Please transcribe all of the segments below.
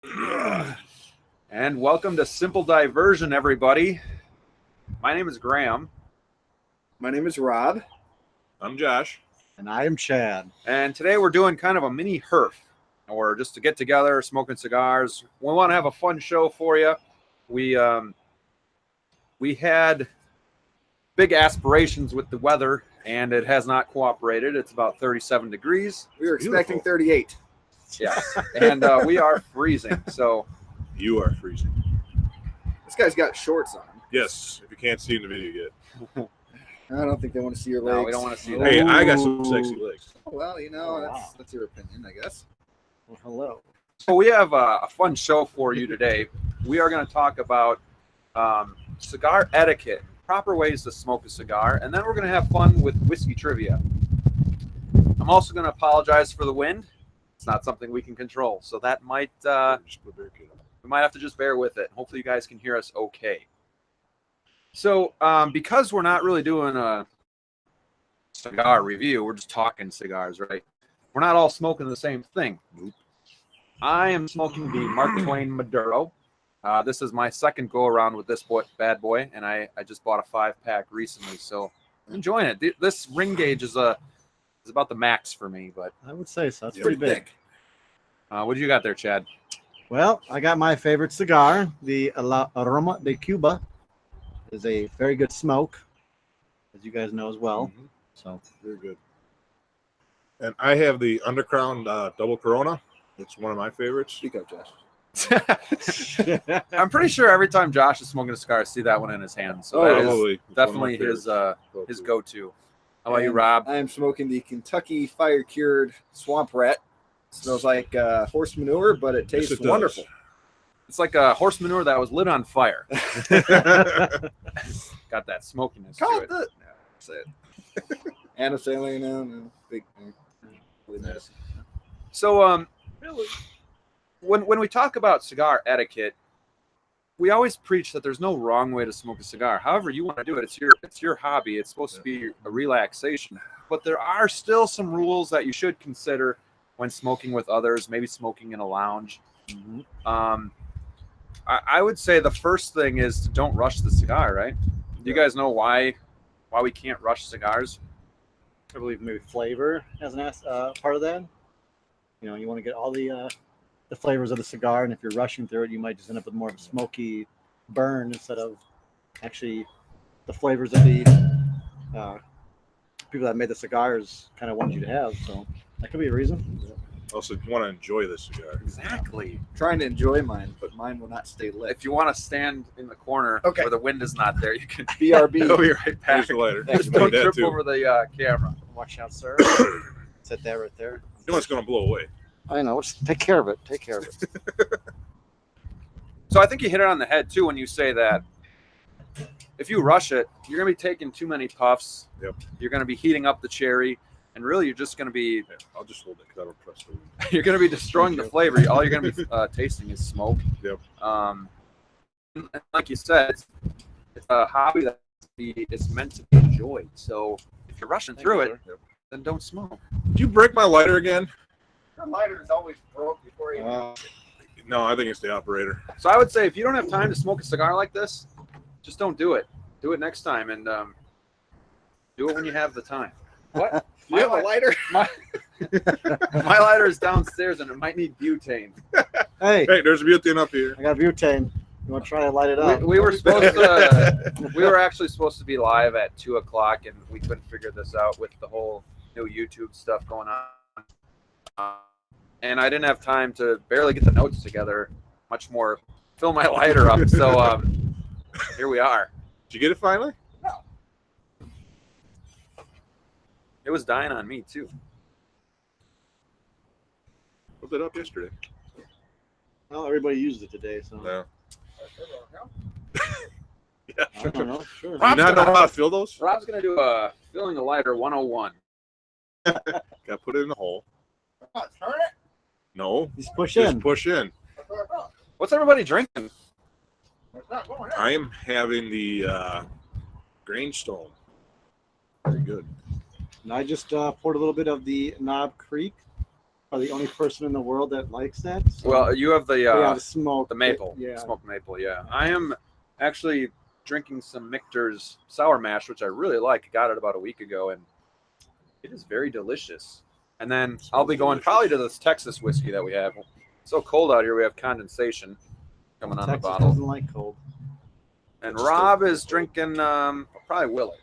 And welcome to Simple Diversion, everybody. My name is Graham. My name is Rob. I'm Josh. And I am Chad. And today we're doing kind of a mini herf, or just to get together, smoking cigars. We want to have a fun show for you. We had big aspirations with the weather, and it has not cooperated. It's about 37 degrees. We were expecting 38. Yes, and we are freezing. So You are freezing. This guy's got shorts on. Yes, if you can't see in the video yet. I don't think they want to see your legs. no, we don't want to see that. Hey, I got some sexy legs. Well, you know, Oh, wow. that's your opinion, I guess. Well, hello. So we have a fun show for you today. We are going to talk about cigar etiquette, proper ways to smoke a cigar, and then we're going to have fun with whiskey trivia. I'm also going to apologize for the wind. It's not something we can control, so that might we might have to just bear with it. Hopefully you guys can hear us okay. So because we're not really doing a cigar review, we're just talking cigars, right? We're not all smoking the same thing. Nope. I am smoking the Mark Twain Maduro. This is my second go around with this bad boy, and I just bought a 5-pack recently, so I'm enjoying it. This ring gauge is about the max for me, but I would say so. It's Yeah, pretty big. thick. what do you got there, Chad? Well, I got my favorite cigar, the La Aroma de Cuba. It's a very good smoke, as you guys know as well. Mhm. So Very good. And I have the Undercrown Double Corona. It's one of my favorites. Speak up, Josh. I'm pretty sure every time Josh is smoking a cigar, I see that one in his hand. So Oh, that is Probably definitely his go-to. How about you, And Rob? I am smoking the Kentucky fire-cured Swamp Rat. It smells like horse manure, but it tastes Yes, it does. wonderful. It's like a horse manure that was lit on fire. Got that smokiness Call to it it. the... No, say it. And I'm saying, no, big... Really nice. So when we talk about cigar etiquette, we always preach that there's no wrong way to smoke a cigar. However you want to do it, it's your hobby. It's supposed to be a relaxation. But there are still some rules that you should consider when smoking with others, maybe smoking in a lounge. I would say the first thing is to don't rush the cigar, right? Do you guys know why we can't rush cigars? I believe maybe flavor as an part of that. You know, you want to get all the flavors of the cigar, and if you're rushing through it, you might just end up with more of a smoky burn instead of actually the flavors of the people that made the cigars kind of wanted you to have. So that could be a reason. Also, you want to enjoy this cigar. Exactly. Trying to enjoy mine, but mine will not stay lit. If you want to stand in the corner Okay. where the wind is not there, you can BRB. go right back. Here's the lighter. Just You don't need that trip too. over the camera. Watch out, sir. Set that right there. You know it's going to blow away. I know. Take care of it. Take care of it. So I think you hit it on the head too when you say that if you rush it, you're going to be taking too many puffs. Yep. You're going to be heating up the cherry, and really you're just going to be Yeah, I'll just hold it because I don't trust it. you're going to be destroying the flavor. All you're going to be tasting is smoke. Yep. And like you said, it's a hobby that it's meant to be enjoyed. So if you're rushing through it, Yep. then don't smoke. Did you break my lighter again? Your lighter is always broke before you... No, I think it's the operator. So I would say if you don't have time to smoke a cigar like this, just don't do it. Do it next time, and do it when you have the time. What? You have a lighter? My lighter is downstairs, and it might need butane. Hey, Hey, there's a butane up here. I got butane. You want to try to light it up? We were supposed to. We were actually supposed to be live at 2:00, and we couldn't figure this out with the whole new YouTube stuff going on. And I didn't have time to barely get the notes together, much more fill my lighter up. So here we are. Did you get it finally? It was dying on me too. Hooked it up yesterday. Well, everybody used it today, so No. I don't know. Sure. Do you not know how to fill those? Rob's gonna do a filling the lighter 101. Got to put it in the hole. Turn it? No. Just push Just in. push in. What's everybody drinking? It's not going in. I am having the Grangestone. Very good. And I just poured a little bit of the Knob Creek Probably the only person in the world that likes that. So. Well, you have But yeah, the the smoke. maple, Yeah. smoked maple. Yeah, I am actually drinking some Michter's sour mash, which I really like. Got it about a week ago, and it is very delicious. And then I'll be going probably to this Texas whiskey that we have. It's so cold out here, we have condensation coming on Texas the bottle. doesn't like cold. And Rob is drinking probably Willie,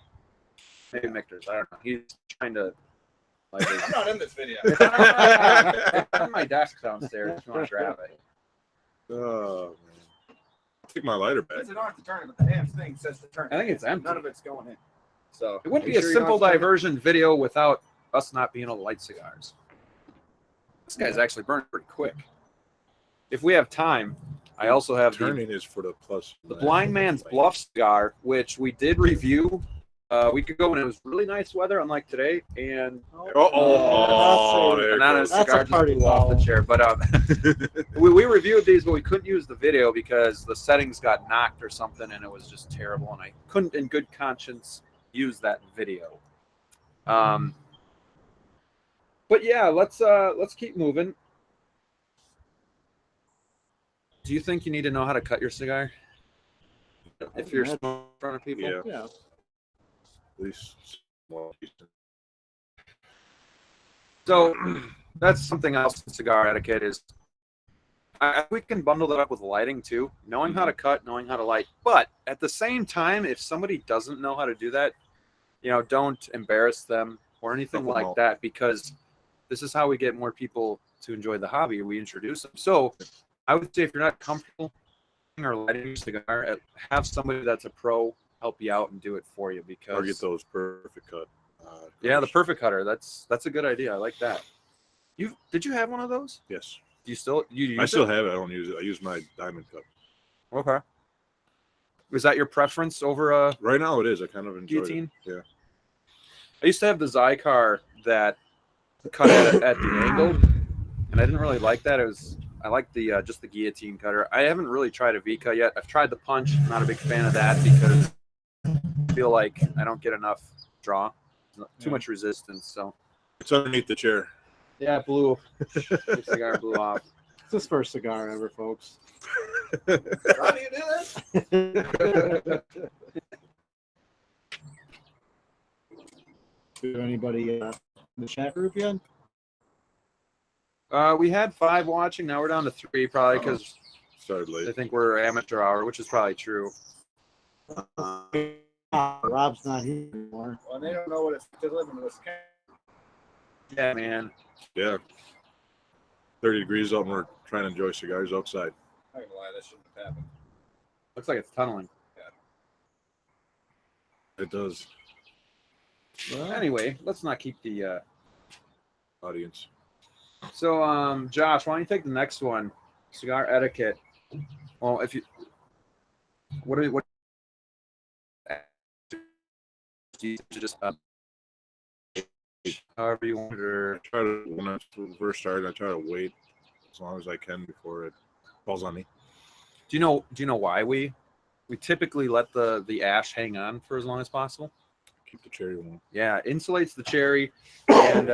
maybe Michter's. I don't know. He's trying to. Like, I'm not in this video. it's on my desk downstairs. If you want to grab it. Oh man. Take my lighter back. I don't have to turn it, but the damn thing says to turn it. I think it's empty. None of it's going in. So It wouldn't Are be you a sure you don't simple have to turn it? diversion video without us not being able to light cigars. This guy's actually burned pretty quick. If we have time, I also have Turning is for the plus. the Blind Man's Bluff cigar, which we did review a week ago, and it was really nice weather, unlike today. And Oh, there it and then a goes. That's cigar a just party flew off the foul. chair. But we reviewed these, but we couldn't use the video because the settings got knocked or something, and it was just terrible. And I couldn't, in good conscience, use that video. But yeah, let's keep moving. Do you think you need to know how to cut your cigar if you're smoking in front of people? Yeah. Yeah. At least. Well, So that's something else in cigar etiquette is we can bundle that up with lighting too, knowing how to cut, knowing how to light. But at the same time, if somebody doesn't know how to do that, don't embarrass them or anything Help 'em like out. that, because this is how we get more people to enjoy the hobby. We introduce them. So I would say if you're not comfortable or lighting your cigar, have somebody that's a pro help you out and do it for you, because or get those perfect cut. yeah, the perfect cutter. That's a good idea. I like that. Did you have one of those? Yes. Do you still use I still it? have it. I don't use it. I use my diamond cut. Okay. Was that your preference over Right now it is. I kind of enjoy guillotine? it. Yeah. I used to have the Zycar that cut at the angle, and I didn't really like that. I like the just the guillotine cutter. I haven't really tried a V cut yet. I've tried the punch. I'm not a big fan of that because I feel like I don't get enough draw, too much resistance. So It's underneath the chair. yeah, it blew. The cigar blew off. It's his first cigar ever, folks. How do you do this? Do anybody in the chat group yet? We had 5 watching. Now we're down to 3, probably because Started I late. think we're amateur hour, which is probably true. Rob's not here anymore. Well, they don't know what it's to live in Wisconsin. Yeah, man. Yeah. 30 degrees out and we're trying to enjoy cigars outside. I'm not gonna lie, that shouldn't have happened. Looks like it's tunneling. It does. Well, anyway, let's not keep the. Audience. So, Josh, why don't you take the next one? Cigar etiquette. Well, if you. What? Do you just however you want, or I try to, when I first started, I try to wait as long as I can before it falls on me. do you know why we typically let the ash hang on for as long as possible? Keep the cherry warm. Yeah, insulates the cherry and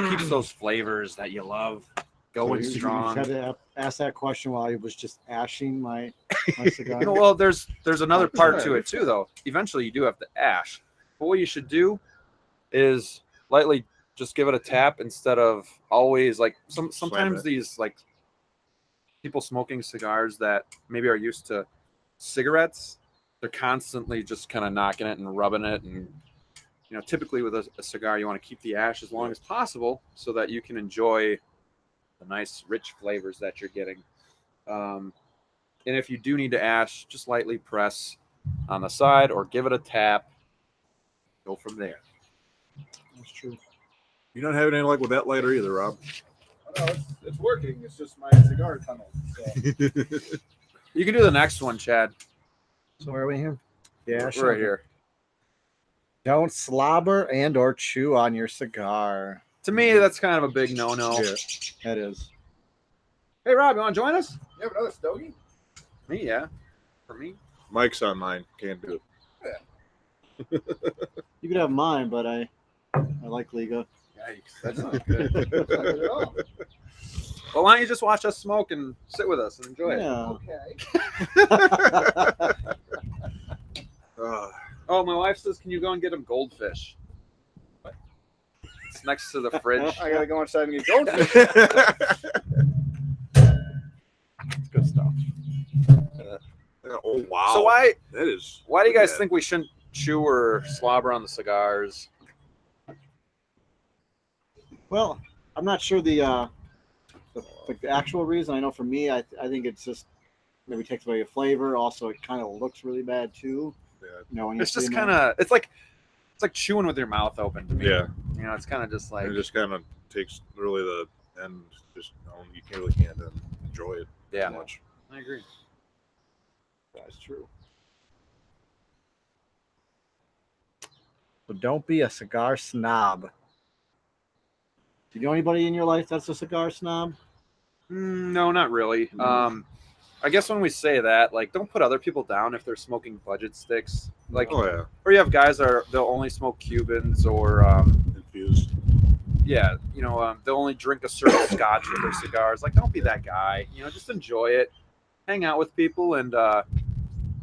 keeps those flavors that you love going You strong. had to ask that question while I was just ashing my cigar. Well, there's another part to it too, though. Eventually, you do have to ash. But what you should do is lightly just give it a tap instead of always like sometimes it. these like people smoking cigars that maybe are used to cigarettes, they're constantly just kind of knocking it and rubbing it, and typically with a cigar you want to keep the ash as long as possible so that you can enjoy the nice rich flavors that you're getting. And if you do need to ash, just lightly press on the side or give it a tap. Go from there. That's true. You're not having any luck with that lighter either, Rob. Oh, no, it's working. It's just my cigar tunnel. So. You can do the next one, Chad. So where are we here? Yeah, We're right here. Don't slobber and or chew on your cigar. To me, that's kind of a big no-no. Yeah. That is. Hey, Rob, you want to join us? You have another stogie? Me, yeah. For me. Mike's on mine. Can't do it. You could have mine, but I like Liga. Yikes, that's not good. Well, why don't you just watch us smoke and sit with us and enjoy it? Yeah. Okay. Oh, my wife says, can you go and get him goldfish? It's next to the fridge. I gotta go inside and get goldfish. It's good stuff. Oh wow! So why That is. do you guys Yeah. think we shouldn't chew or slobber on the cigars? Well, I'm not sure the actual reason. I know for me, I think it's just maybe takes away the flavor. Also, it kind of looks really bad too. Yeah. You know, when you're It's just sitting there. kind of it's like chewing with your mouth open to me. Yeah. You know, it's kind of just like It just kind of takes really the end. Just you can't enjoy it yeah. much. I agree. That's true. So don't be a cigar snob. Do you know anybody in your life that's a cigar snob? No, not really. No. I guess when we say that, like, don't put other people down if they're smoking budget sticks. Like, Oh yeah, or you have guys that they'll only smoke Cubans, or infused. yeah, you know, they'll only drink a certain scotch with their cigars. Like, don't be that guy. You know, just enjoy it, hang out with people, and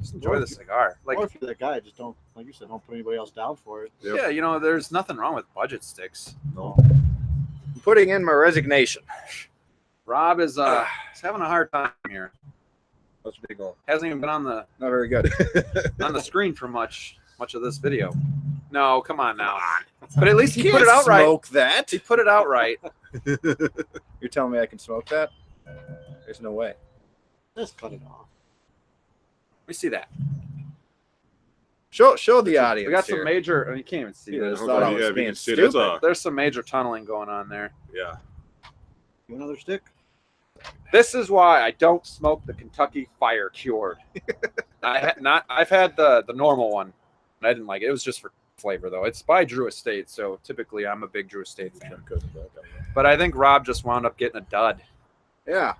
just enjoy the cigar. Like, Or if you're that guy, just don't, like you said, don't put anybody else down for it. Yep. yeah, you know, there's nothing wrong with budget sticks. No. I'm putting in my resignation. Rob is he's having a hard time here. That's big on. Hasn't even been on the Not very good. screen for much of this video. No, come on now. But at least he You put it can't out right. Smoke that. He put it out right. You're telling me I can smoke that? There's no way. Just cut it off. Let me see that. Show the audience. We got here. some major. You can't even see You this. just thought I was if you being can see, that's a, There's some major tunneling going on there. yeah. You want another stick? This is why I don't smoke the Kentucky Fire Cured. I've had the normal one, and I didn't like it. It was just for flavor though. It's by Drew Estate, so typically I'm a big Drew Estate fan. But I think Rob just wound up getting a dud. Yeah.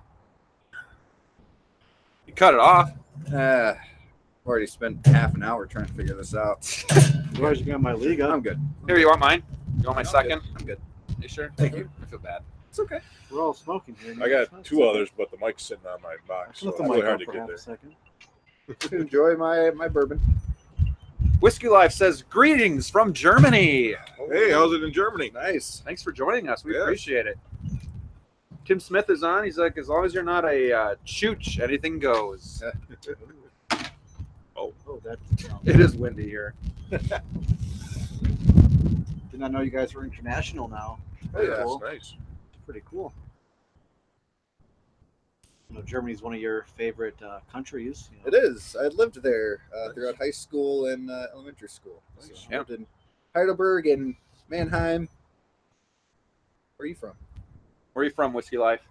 He cut it off. Already spent half an hour trying to figure this out. Where's you got my Liga? I'm good. Here, you want mine? You want my I'm second? good. I'm good. You sure? Thank you. I feel bad. It's okay. We're all smoking here. I got two others, but the mic's sitting on my box, so Let it's the really mic hard up to for get half there. a second. Enjoy my bourbon. Whiskey Life says greetings from Germany. Hey, how's it in Germany? Nice. Thanks for joining us. We Yes. appreciate it. Tim Smith is on. He's like, as long as you're not a chooch, anything goes. Oh, that. It is windy here. Did not know you guys were international now. Oh, yeah. Cool. That's nice. Pretty cool. You know, Germany's one of your favorite countries. You know. It is. I lived there throughout high school and elementary school. So Nice. I lived in Heidelberg and Mannheim. Where are you from? Where are you from, Whiskey Life?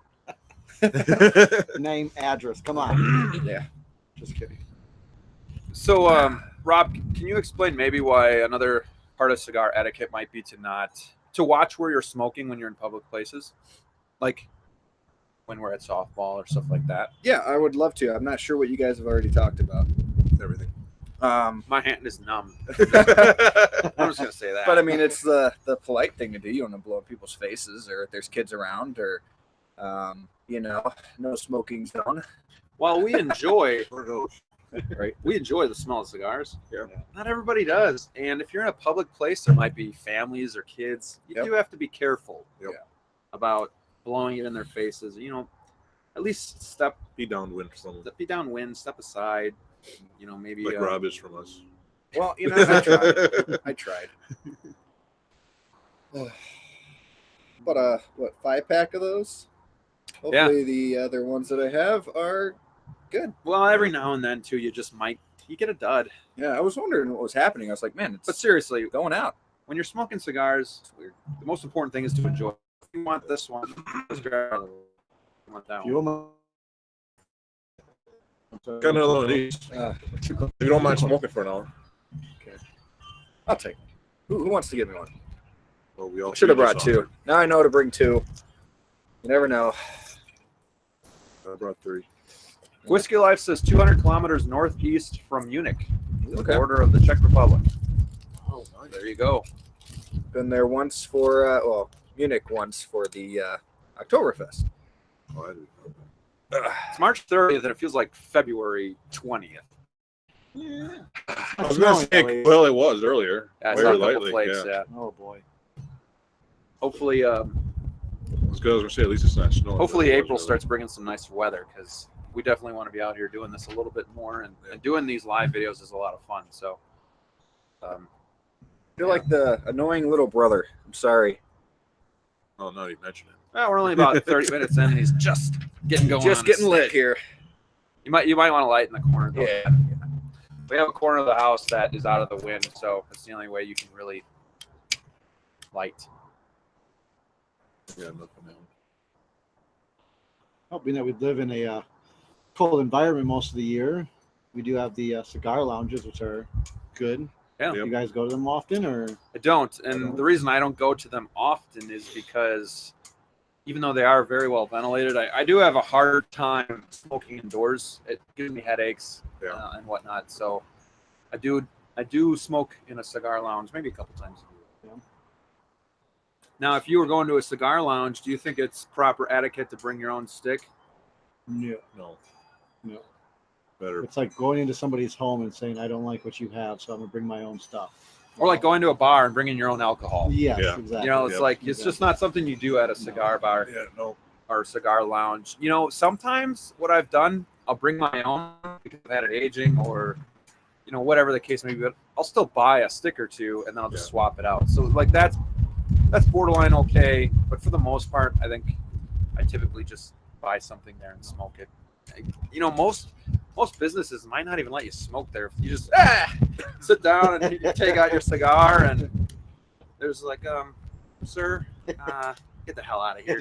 Name, address. Come on. Yeah. Just kidding. So, Rob, can you explain maybe why another part of cigar etiquette might be to watch where you're smoking when you're in public places, like when we're at softball or stuff like that? Yeah, I would love to. I'm not sure what you guys have already talked about. Everything. My hand is numb. I'm just gonna say that. But I mean, it's the polite thing to do. You don't want to blow up people's faces, or if there's kids around, or no smoking zone. while we enjoy, Where those? right, we enjoy the smell of cigars. Yeah. Not everybody does, and if you're in a public place, there might be families or kids. You Yep. do have to be careful Yep. about blowing it in their faces. You know, at least Be downwind from them, be downwind, step aside. You know, maybe like Rob is from us. Well, I tried. I tried. But what 5-pack of those? Hopefully the other ones that I have are good. Well, every now and then too, you get a dud. Yeah, I was wondering what was happening. I was like, man, But it's seriously, going out. when you're smoking cigars, the most important thing is to enjoy. If you want this one, just grab another one. You want that You one. want Got another one of these. If you don't mind smoking for an hour. I'll take one. Who wants to give me one? Well, we all Should have three brought just two. Now I know to bring two. You never know. I brought three. Whiskey Life says 200 kilometers northeast from Munich, the Okay. border of the Czech Republic. Oh, nice. There you go. Been there once for Munich once for the Oktoberfest. Oh, I didn't know It's March 30th, and it feels like February 20th. that. I was going to say, well, it was earlier. Yeah, I Very saw a couple lightly, flakes. yeah. Yeah. Oh boy. Hopefully, As good as we're saying, at least it's not snowing. hopefully It was April earlier. starts bringing some nicer weather, because we definitely want to be out here doing this a little bit more, and doing these live videos is a lot of fun. So, I feel like the annoying little brother. I'm sorry. Oh, now you mentioned it. well, we're only about 30 minutes in, and he's just getting going. Just on getting his lit stick. here. You might want to light in the corner, though. Yeah. We have a corner of the house that is out of the wind, so it's the only way you can really light. Yeah, nothing else. Well, being that we live in a cold environment most of the year, we do have the cigar lounges, which are good. Yeah. Yep. You guys go to them often, or? I don't, and don't. the reason I don't go to them often is because even though they are very well ventilated, I do have a hard time smoking indoors. It gives me headaches and whatnot. So I do smoke in a cigar lounge maybe a couple times a year. Yeah. Now, if you were going to a cigar lounge, do you think it's proper etiquette to bring your own stick? No. No, No. better. It's like going into somebody's home and saying, "I don't like what you have, so I'm gonna bring my own stuff." Or like going to a bar and bringing your own alcohol? Yes, Yeah. exactly. You know, it's Yep. like it's just not something you do at a cigar bar Yeah, no. or a cigar lounge. You know, sometimes what I've done, I'll bring my own because I've had it aging or, you know, whatever the case may be. But I'll still buy a stick or two and then I'll just swap it out. So like that's borderline okay. But for the most part, I think I typically just buy something there and smoke it. You know, most businesses might not even let you smoke there. You just sit down and you take out your cigar and there's like, sir, get the hell out of here.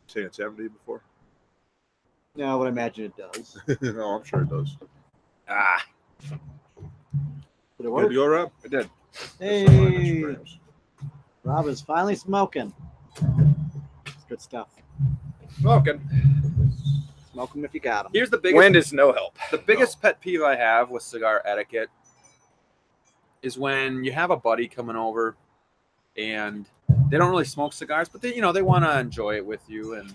Saying it's empty before? Yeah, I would imagine it does. No, I'm sure it does. Did it Did work? you go, Rob? I did. Hey, Rob is finally smoking. It's good stuff. Smoking. Smoke them if you got them. Here's the biggest Wind is no help. The biggest pet peeve I have with cigar etiquette is when you have a buddy coming over and they don't really smoke cigars, but they want to enjoy it with you and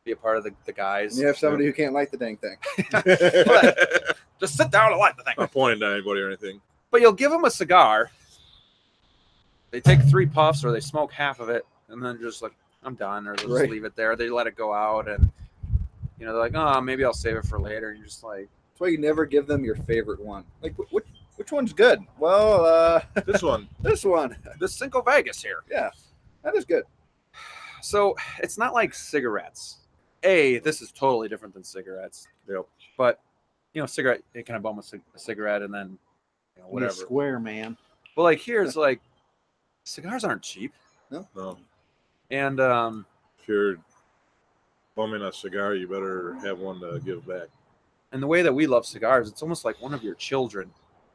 be a part of the guys. And you have somebody who can't light the dang thing. Just sit down and light the thing. Not pointing at anybody or anything. But you'll give them a cigar. They take 3 puffs or they smoke half of it and then just like, I'm done, or they'll just Right. leave it there. They let it go out and they're like, oh, maybe I'll save it for later. And you're just like, That's why you never give them your favorite one. Like, which one's good? Well, This one. this one. this Cinco Vegas here. Yeah, that is good. So it's not like cigarettes. This is totally different than cigarettes. Yep. But cigarette, you kind of bum a cigarette and then You're whatever. square, man. But like here's like cigars aren't cheap, No. and If you're bumming a cigar, you better have one to give back. and the way that we love cigars, it's almost like one of your children.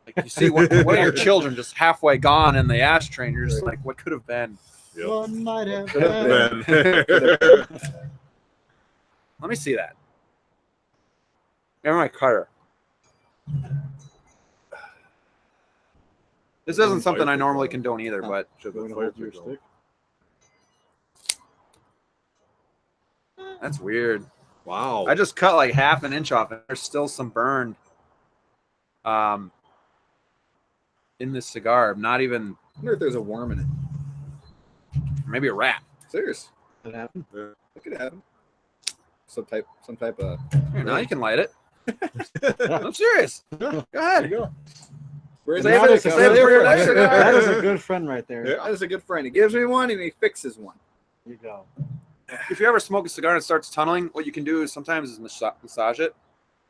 Like you see one of your children just halfway gone in the ashtray, and you're just like, what could have been? Yep. One might have Could have been. Then- Let me see that. Give me my cutter. This isn't something I normally condone either, but Shut You the wanna fire hold your pit going. stick? that's weird. Wow. I just cut like half an inch off, and there's still some burn in this cigar. Not even, I wonder if there's a worm in it. maybe a rat. Serious. That happened. It could happen. Some type of. Here, now you can light it. I'm serious. Go There ahead. you go. Where's Save That it- is a save it for your next good- cigar. that is a good friend right there. Yeah. That is a good friend. He gives me one and he fixes one. There you go. If you ever smoke a cigar and it starts tunneling, what you can do is sometimes is massage it,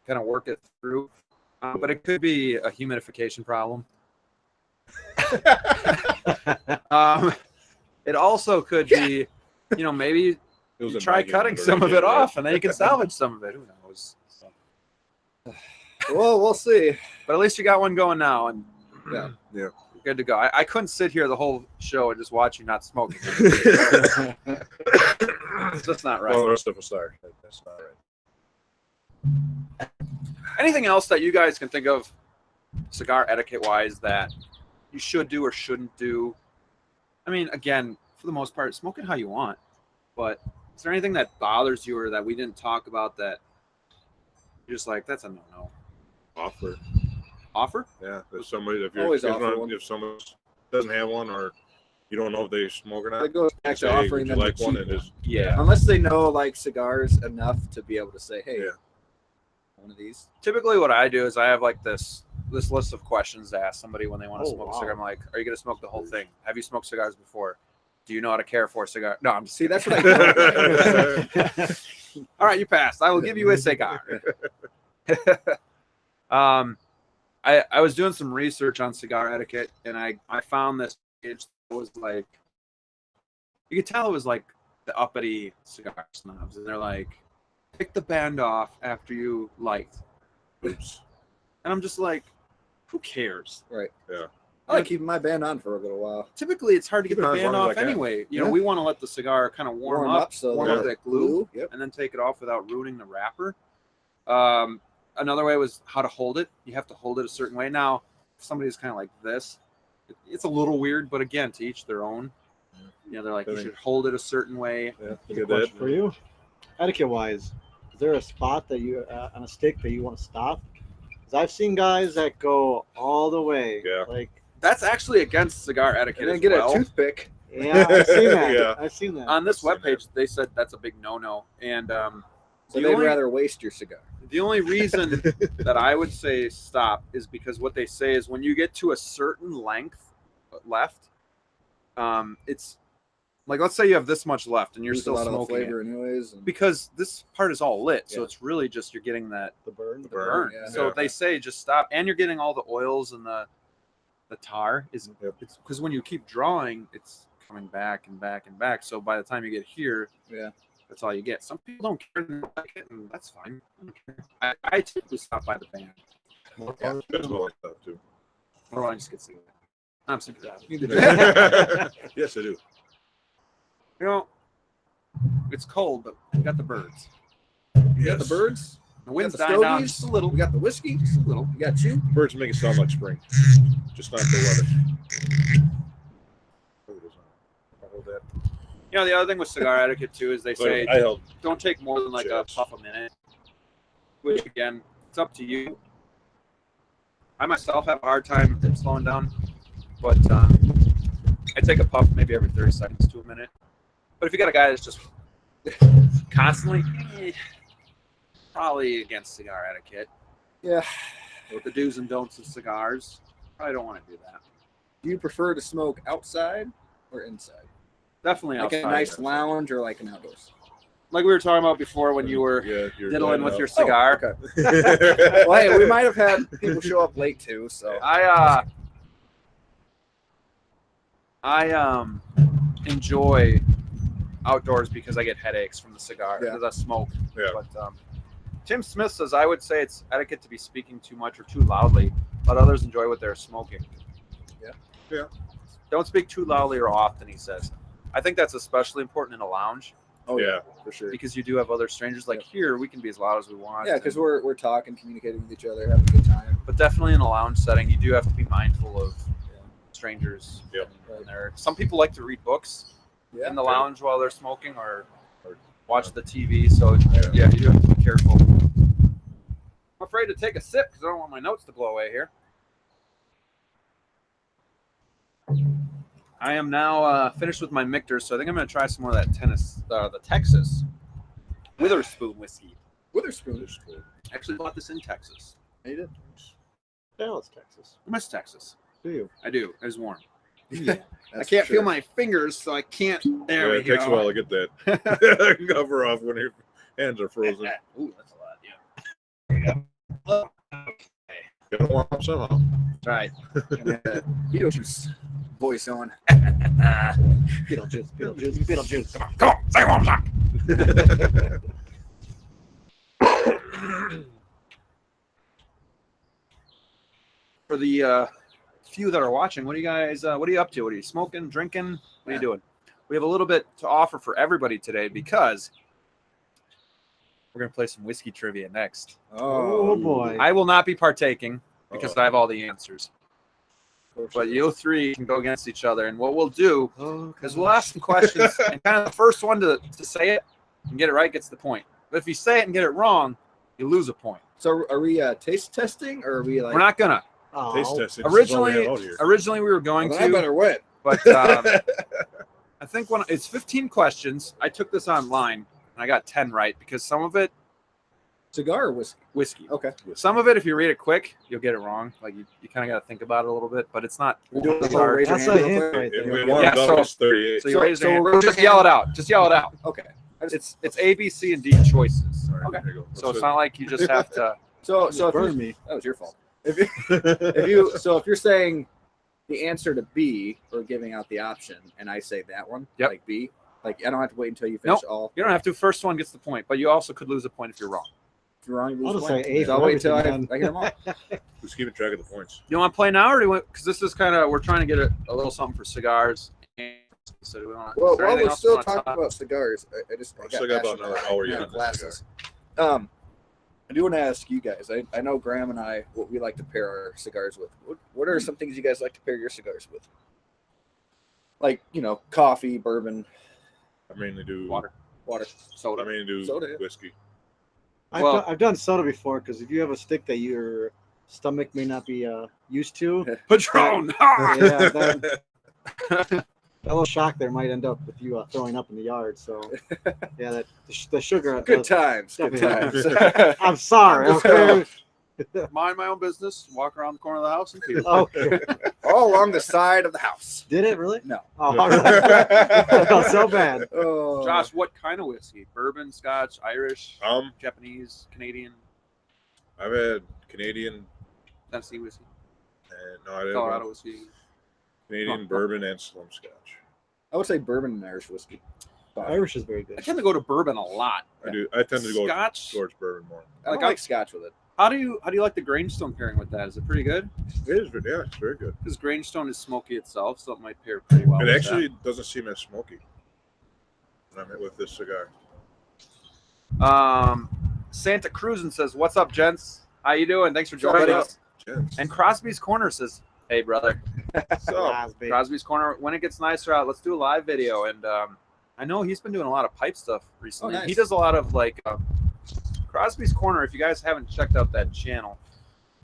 kind of work it through. But it could be a humidification problem. It also could be, maybe It was you a try nagging cutting under some of the it kid, right? off, and then you can salvage some of it. Who knows? So, Well, we'll see. but at least you got one going now, and Yeah. you're good to go. I couldn't sit here the whole show and just watch you not smoking. It's just not right. Well, the rest of us are. That's not right. Anything else that you guys can think of cigar etiquette wise that you should do or shouldn't do. I mean, again, for the most part, smoke it how you want. But is there anything that bothers you or that we didn't talk about that you're just like, that's a no-no? Offer. Offer? Yeah. If somebody, Always offer one. if someone doesn't have one, or you don't know if they smoke or not, It goes back say, to hey, offering would you them like the one? cheap It is. Yeah. unless they know like cigars enough to be able to say, hey, Yeah. one of these. Typically what I do is I have like this list of questions to ask somebody when they want to Oh, smoke a wow. cigar. I'm like, are you going to smoke the whole thing? Have you smoked cigars before? Do you know how to care for a cigar? No, I'm just See, kidding. that's what I don't. All right, you passed. I will give you a cigar. I was doing some research on cigar etiquette, and I found this page that was like, you could tell it was like the uppity cigar snobs, and they're like, pick the band off after you light. Oops. And I'm just like, who cares? Right. Yeah. I like keeping my band on for a little while. Typically, it's hard to Keep get it the on as band long as off I can. anyway. You know, Yeah. we want to let the cigar kind of warm up so warm yeah. up that glue, Yep. and then take it off without ruining the wrapper. Another way was how to hold it. You have to hold it a certain way. Now, if somebody's kind of like this, it's a little weird, but again, to each their own. You know, they're like, you should hold it a certain way. Yeah. Good question for you. Etiquette wise, is there a spot that you on a stick that you want to stop? Because I've seen guys that go all the way. Yeah. Like, That's actually against cigar etiquette And then as get well. a toothpick. yeah, I've seen that. Yeah. I've seen that. On this I've seen webpage, they said that's a big no-no. And So The they'd only- rather waste your cigar. the only reason that I would say stop is because what they say is when you get to a certain length left, it's like, let's say you have this much left and you're Lose still a lot of the smoking flavor it, anyways. And because this part is all lit, so Yeah. it's really just you're getting that The burn. the burn. yeah. So Yeah. they say just stop, and you're getting all the oils and the tar is Yep. it's because when you keep drawing, it's coming back and back and back. So by the time you get here, yeah. that's all you get. Some people don't care, they don't like it, and that's fine. I don't care. I typically stop by the band. Yeah. That's what I like that too. Or I just get sick of it. I'm sick of that. Yes, I do. You know, it's cold, but we got the birds. We got the birds. The wind's the dying down stogies. just a little. We got the whiskey. Just a little. We got you. Birds make it sound like spring, just not the weather. I'll hold that. You know, the other thing with cigar etiquette too is they say I held. don't take more than like a Chips. puff a minute. Which again, it's up to you. I myself have a hard time slowing down, but I take a puff maybe every 30 seconds to a minute. But if you got a guy that's just constantly, probably against cigar etiquette. Yeah. With the do's and don'ts of cigars, probably don't want to do that. Do you prefer to smoke outside or inside? Definitely Like outside. a nice lounge or like an outdoors? Like we were talking about before when you were you're diddling with going your up. cigar. Okay. Well, hey, we might have had people show up late too, so I enjoy outdoors because I get headaches from the cigar Yeah. because I smoke. Yeah. But Tim Smith says I would say it's etiquette to be speaking too much or too loudly, but others enjoy what they're smoking. Yeah. Yeah. Don't speak too loudly or often, he says. I think that's especially important in a lounge Yeah. for sure. because you do have other strangers. Like here, we can be as loud as we want. Yeah, because we're talking, communicating with each other, having a good time. But definitely in a lounge setting, you do have to be mindful of strangers. Yep. And there, some people like to read books Yeah. in the lounge while they're smoking or watch the TV. So yeah, you do have to be careful. I'm afraid to take a sip because I don't want my notes to blow away here. I am now finished with my Michter's, so I think I'm going to try some more of that the Texas Witherspoon whiskey. Witherspoon. I actually bought this in Texas. You did. Dallas, Texas. I miss Texas. Do you? I do. It's warm. Yeah. I can't feel my fingers, so I can't. There Yeah, we it go. takes a while to get that cover off when your hands are frozen. Ooh, that's a lot. Yeah. There you go. Gotta warm up somehow. That's right. Beetlejuice voice on. Beetlejuice, Beetlejuice, Beetlejuice. Come on, say it one more time. For the few that are watching, what are you guys? What are you up to? What are you smoking, drinking? What are you doing? We have a little bit to offer for everybody today because we're gonna play some whiskey trivia next. Oh boy. I will not be partaking because I have all the answers. but you three can go against each other. And what we'll do Oh, is we'll ask some questions, and kind of the first one to say it and get it right gets the point. But if you say it and get it wrong, you lose a point. So are we taste testing, or are we like? We're not gonna. oh. Taste testing. This is all we Originally, have out here. originally we were going Well, I to, better win. but I think when it's 15 questions, I took this online and I got 10 right because some of it Cigar or whiskey? whiskey. Okay. Some of it, if you read it quick, you'll get it wrong. Like you kind of got to think about it a little bit, but it's not. We're doing the hard. whole raise your That's hand a real hint quick? right If there. we Yeah, warmed so- up, it's 38. So you raise your hand. we're Just yell it out. Just yell it out. Okay. It's A, B, C, and D choices. All right, Okay. there you go. So it's not like you just have to. So if burn you, me. that was your fault. If you're saying the answer to B or giving out the option, and I say that one, Yep. like B, like I don't have to wait until you finish all. You don't have to. First one gets the point, but you also could lose a point if you're wrong. If you're wrong, you I'll lose just one. say A So I'll for wait until I everything, get them all. Who's keeping track of the points? You want to play now, or do you want? Because this is kind of we're trying to get a little something for cigars. So do we want? Well, is there while anything we're else still we wanna talking talk? about cigars, I I still got about passionate another about hour it. yet Yeah, on this glasses. I do want to ask you guys. I know Graham and I what we like to pair our cigars with. What are some things you guys like to pair your cigars with? Like coffee, bourbon, I mainly do Water, soda. I mainly do Soda, yeah. whiskey. Well- I've done soda before because if you have a stick that your stomach may not be used to, Patron. yeah, that little shock there might end up with you throwing up in the yard. So, yeah, the sugar. Good times. Good Definitely. times. I'm sorry. Okay. Mind my own business. Walk around the corner of the house and peel. Okay. All along the side of the house. Did it really? No. Oh, all right. Felt so bad. Oh. Josh, what kind of whiskey? Bourbon, Scotch, Irish, Um, Japanese, Canadian, I've had Canadian Tennessee whiskey, and no, I had Colorado whiskey. Canadian bourbon and Slim Scotch. I would say bourbon and Irish whiskey. Irish is very I good. tend to go to bourbon a lot. I do. I tend to go Scotch. towards bourbon more. I don't Like, like Scotch with it. How do you like the Grangestone pairing with that? Is it pretty good? It is, yeah, it's very good. Because Grangestone is smoky itself, so it might pair pretty well. It with actually doesn't seem as smoky when I'm with this cigar. that. Santa Cruzin says, "What's up, gents? How you doing? Thanks for What's up, joining buddy? us." Gents. And Crosby's Corner says, "Hey, brother, So, Crosby's Corner. When it gets nicer out, let's do a live video." And I know he's been doing a lot of pipe stuff recently. Oh, nice. He does a lot of like Crosby's Corner. If you guys haven't checked out that channel,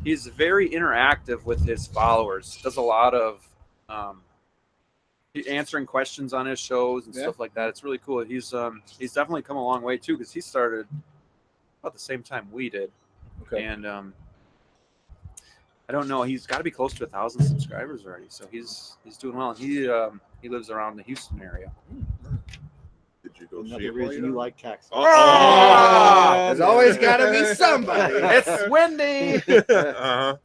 he's very interactive with his followers. Does a lot of answering questions on his shows and Yeah. stuff like that. It's really cool. He's definitely come a long way too because he started about the same time we did. Okay. And I don't know. He's got to be close to 1,000 subscribers already, so he's doing well. He lives around the Houston area. did you go see Another it? reason you like Texas. Oh, There's always got to be somebody. It's windy. uh-huh.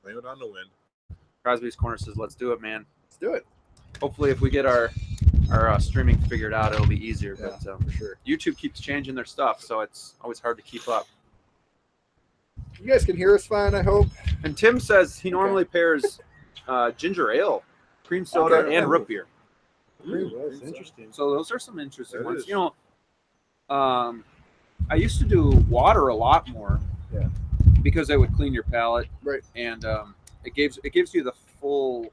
Blame it on the wind. Crosby's Corner says, "Let's do it, man." Let's do it. Hopefully, if we get our streaming figured out, it'll be easier. Yeah, But for sure. YouTube keeps changing their stuff, so it's always hard to keep up. You guys can hear us fine, I hope. And Tim says he normally pairs ginger ale, cream soda, Okay. and root beer. That's interesting. So those are some interesting That ones. is. You know, I used to do water a lot more. Yeah. Because it would clean your palate. Right. And it gives you the full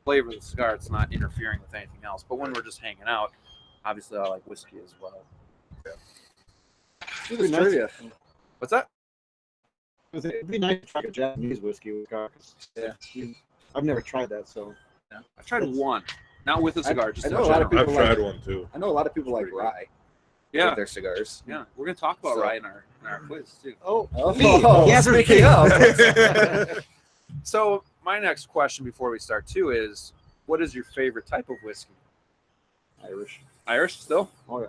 flavor of the cigar. It's not interfering with anything else. But when we're just hanging out, obviously I like whiskey as well. Let's do this Nice. trivia. What's that? It'd be nice to try a Japanese whiskey with cigar. Yeah. I've never tried that, so I've tried one. Not with a cigar, just I in know a lot of general. people I've tried like- one too. I know a lot of people like Pretty good. rye Yeah. with their cigars. Yeah. We're gonna talk about So- rye in our quiz too. oh, Oh, Yes, we speaking can. of. So my next question before we start too is, what is your favorite type of whiskey? Irish. Irish still? oh yeah.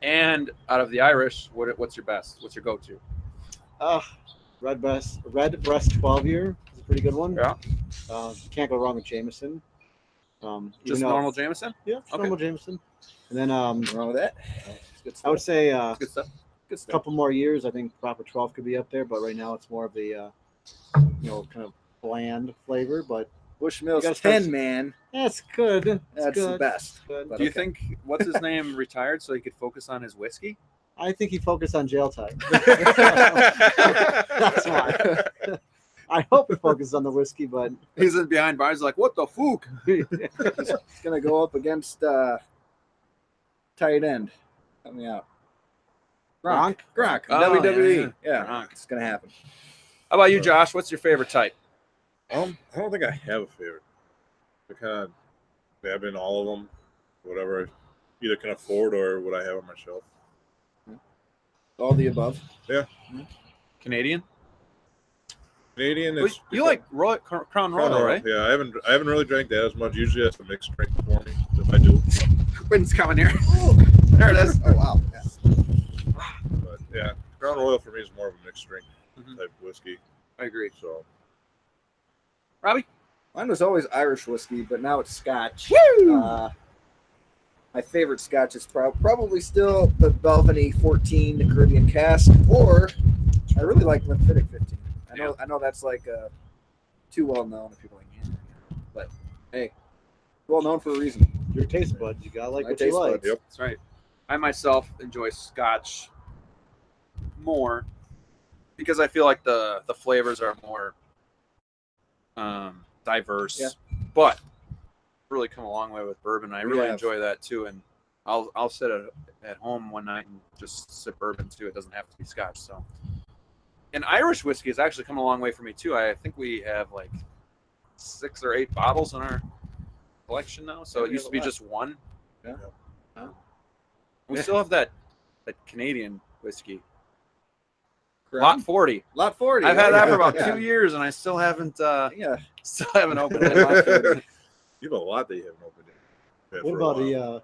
And out of the Irish, what's your best? What's your go-to? Red Breast 12 year is a pretty good one. Yeah. You can't go wrong with Jameson. Even Just though- normal Jameson? Yeah, just Okay. normal Jameson. And then What's wrong with that? It's good I would stuff. say Good stuff. Good a stuff. couple more years, I think proper 12 could be up there, but right now it's more of the kind of bland flavor. But Bushmills You gotta start- 10, man. that's good. It's That's good. the best. Good. But Do you okay. think what's his name retired so he could focus on his whiskey? I think he focused on jail time. That's why. I hope it focuses on the whiskey, but He's in behind bars like, what the fook? It's gonna go up against tight end. Help me out. Gronk. Oh, WWE. yeah. Yeah, Gronk. it's gonna happen. How about you, Josh? What's your favorite type? I don't think I have a favorite. I kind of dab in all of them, whatever I either can afford or what I have on my shelf. All the above. Canadian? Canadian Well, is you like Crown Royal, right? Yeah, I haven't really drank that as much. Usually that's a mixed drink for me if I do. Wind's coming here. There it is. Oh wow. Yeah. But yeah, Crown Royal for me is more of a mixed drink Mhm. type whiskey. I agree. So Robbie? Mine was always Irish whiskey, but now it's Scotch. Woo! My favorite Scotch is probably still the Belvany 14, the Caribbean Cask, or I really like Glenfiddich 15. I know that's like too well known. People are like, yeah, but hey, well known for a reason. your taste buds, you gotta like My what you taste like. buds. Yep. That's right. I myself enjoy Scotch more because I feel like the flavors are more diverse. Yeah. But really come a long way with bourbon. I really have. enjoy that too. And I'll sit at home one night and just sip bourbon too. It doesn't have to be Scotch. So, and Irish whiskey has actually come a long way for me too. I think we have like 6 or 8 bottles in our collection now. So Yeah, it we used have to be a lot. just one. Yeah. We Yeah. still have that Canadian whiskey. Crown? Lot 40. Lot 40. I've had that for about Yeah. 2 years and I still haven't Yeah. opened it. Lot 40. you have a lot that you haven't opened yet. What for a about while. the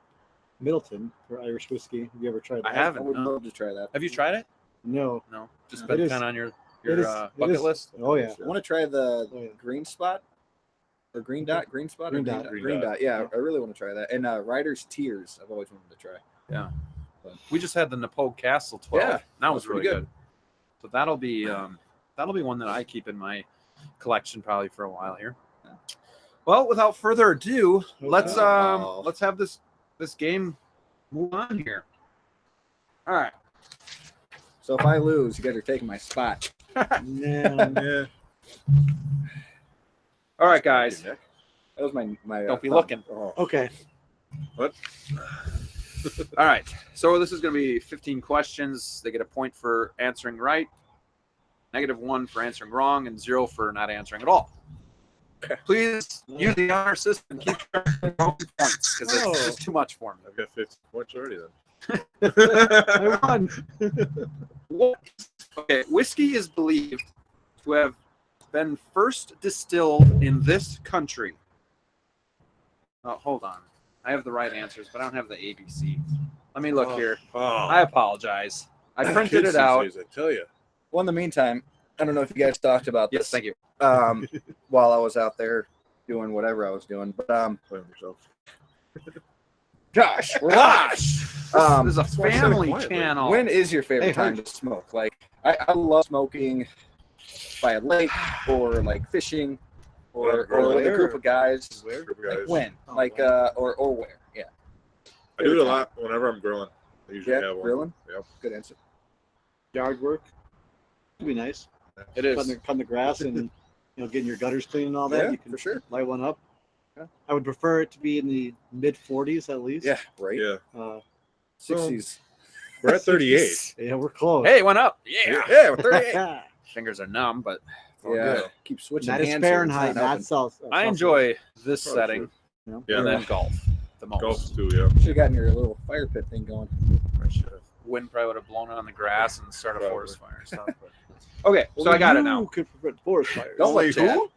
Middleton for Irish whiskey? Have you ever tried that? I haven't. I would no. love to try that. Have you tried it? No. No. Just It been is- kind of on your it is- bucket is- list? Oh yeah. I want to try the Oh, yeah. green spot or green dot, green spot, or Green dot. green dot. Yeah, I really want to try that. And Rider's Tears, I've always wanted to try. We just had the Napoleon Castle 12. Yeah, that that was was really pretty good. So that'll be one that I keep in my collection probably for a while here. Yeah. Well, without further ado, let's Oh. let's have this game move on here. All right. So if I lose, you guys are taking my spot. Yeah. Yeah. All right, guys. That was my. Don't be thumb. looking. Oh, Okay. what? All right. So this is going to be 15 questions. They get a point for answering right, -1 for answering wrong, and 0 for not answering at all. Please use the honor system and keep track of your own points because it's Oh. just too much for me. I've got 50 points already then. I won. Okay, whiskey is believed to have been first distilled in this country. Oh, hold on. I have the right answers, but I don't have the ABC. Let me look here. Oh, I apologize. I printed kids it these out. days, I tell you. Well, in the meantime, I don't know if you guys talked about Yes, this. thank you. While I was out there doing whatever I was doing, but Blame yourself. Josh, Gosh, this is a that's why I said family quietly. channel. when is your favorite Hey, time to smoke? Like, I love smoking by a lake or like fishing or with a group of guys. Group of Like guys. when? Oh, Like wow. or where? Yeah, I do it a lot whenever I'm grilling. I usually Yeah, have one. grilling? Yep. good answer. Yard work. It'd be nice. It is. Cutting the grass and getting your gutters clean and all that. Yeah, You can for sure. light one up. Yeah. I would prefer it to be in the mid 40s at least. Yeah, right. Yeah. 60s. We're at 38. Yeah, we're close. Hey, it went up. Yeah. Yeah, we're 38. Not Fingers are numb, but it's all Yeah, good. keep switching as hands. here, it's Fahrenheit, not not helping. Celsius. I enjoy this Probably setting Yeah. and then golf the most. Golf too, yeah. Should have gotten your little fire pit thing going. I should have. Wind probably would have blown it on the grass and started a Probably. forest fire and stuff. But... Okay, so I got it now. Could prevent forest fires. Don't Only let Chad. who?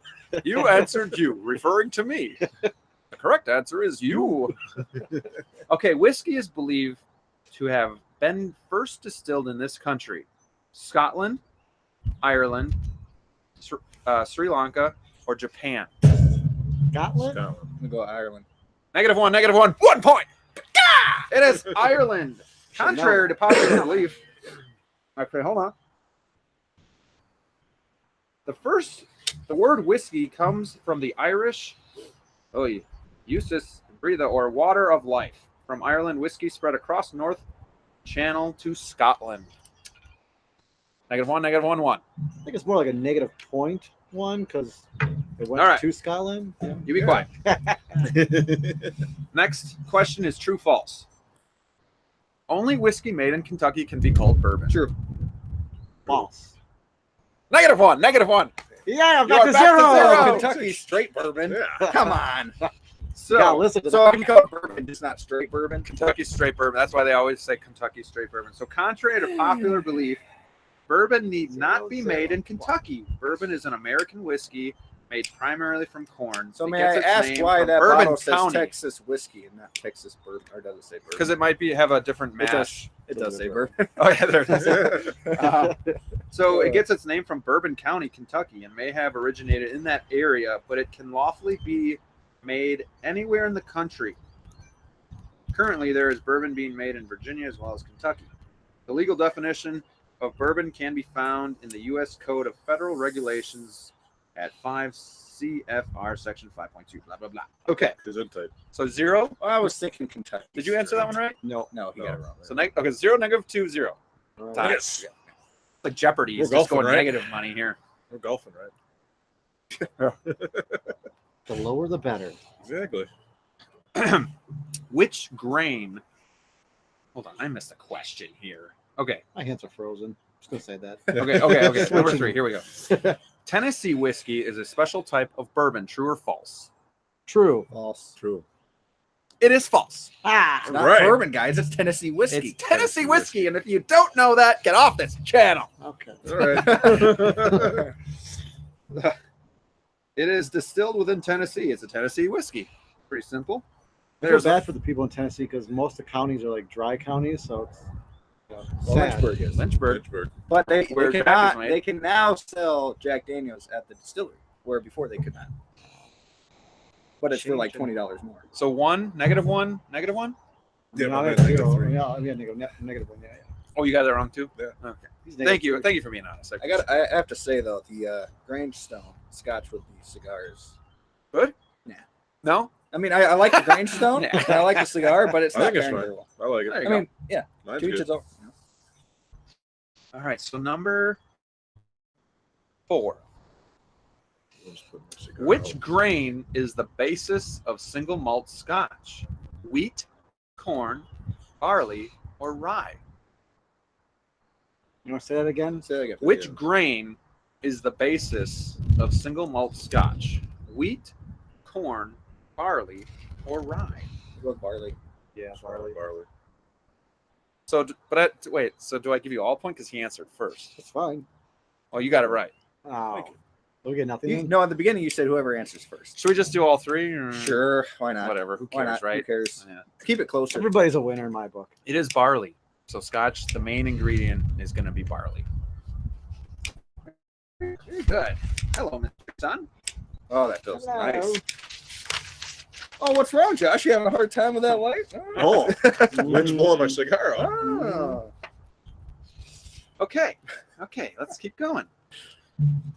You answered you, referring to me. The correct answer is you. Okay, whiskey is believed to have been first distilled in this country: Scotland, Ireland, Sri Lanka, or Japan. Scotland? Scotland. I'm gonna go Ireland. -1. 1 point. It is Ireland. Contrary to popular belief. Okay, hold on. The word whiskey comes from the Irish, Eustace breathe or water of life. From Ireland, whiskey spread across North Channel to Scotland. -1, -1, 1. I think it's more like a negative point one because it went All right. to Scotland. Yeah. You be quiet. Next question is true false. Only whiskey made in Kentucky can be called bourbon. True. False. -1. -1. Yeah, You are back to Oh, zero. Kentucky straight bourbon. Yeah. Come on. You gotta So listen to So that. I can call it bourbon, just not straight bourbon. Kentucky straight bourbon. That's why they always say Kentucky straight bourbon. So contrary to popular belief, bourbon need not be made in Kentucky. Bourbon is an American whiskey made primarily from corn. So It may gets I its ask name why from that Bourbon bottle says County. Texas whiskey and not Texas bourbon, or does it say bourbon? Because it might have a different It does. mash. It does say bourbon. Oh yeah, there it is. So it gets its name from Bourbon County, Kentucky, and may have originated in that area, but it can lawfully be made anywhere in the country. Currently, there is bourbon being made in Virginia as well as Kentucky. The legal definition of bourbon can be found in the U.S. Code of Federal Regulations at 5 CFR Section 5.2. Blah blah blah. Okay, Gesundheit. so 0. Well, I was thinking Kentucky. Did you answer that one right? No. No, he got it wrong. So okay, 0, -2, 0. All Tie. right. Yes. It's like Jeopardy. We're It's just golfing, going right? negative money here. We're golfing, right? The lower the better. Exactly. Which grain? Hold on, I missed a question here. Okay, My hands are frozen. Just gonna say that. okay. Number Switching. 3. Here we go. Tennessee whiskey is a special type of bourbon. True or false? True. False. True. It is false. It's not Right. bourbon, guys. It's Tennessee whiskey. It's Tennessee whiskey, and if you don't know that, get off this channel. Okay. All right. It is distilled within Tennessee. It's a Tennessee whiskey. Pretty simple. I feel There's bad for the people in Tennessee because most of the counties are like dry counties, so it's Well, sad. Lynchburg is. Lynchburg. Lynchburg. But they Where Jack cannot. is made. They can now sell Jack Daniels at the distillery, where before they could not. But it's for like $20 more. So 1, -1, -1. Yeah, Yeah, but I then they got got zero. three. Yeah, I mean, negative one. Yeah. Oh, you got that wrong too. Yeah. Okay. He's Thank you. negative Thank you for being honest. I have to say though, the Grangestone Scotch with the cigars. No. I mean, I like the Grangestone. Yeah. And I like the cigar, but it's I not think it's very fine. very well. I like it. There you I go. mean, yeah. Mine's To each good. his own. All right. So number 4. Let's put my cigar Which out. grain is the basis of single malt Scotch? Wheat, corn, barley, or rye? You want to say that again? Say that again. Which Yeah. grain is the basis of single malt Scotch? Wheat, corn, barley, or rye? Go with barley. Yeah, Barley. So, wait. So, do I give you all point because he answered first? That's fine. Oh, you got it right. Oh, we get nothing. No, at the beginning you said whoever answers first. Should we just do all 3? Or? Sure, why not? Whatever. Who Why cares, not? Who right? cares? Yeah. Keep it closer. Everybody's a winner in my book. It is barley. So, Scotch, the main ingredient is going to be barley. Very good. Hello, Mr. Son. Oh, that feels Hello. nice. Oh, what's wrong, Josh? You having a hard time with that light? Oh, Lynn's pulling my cigar out. Oh. Okay. Okay, let's keep going.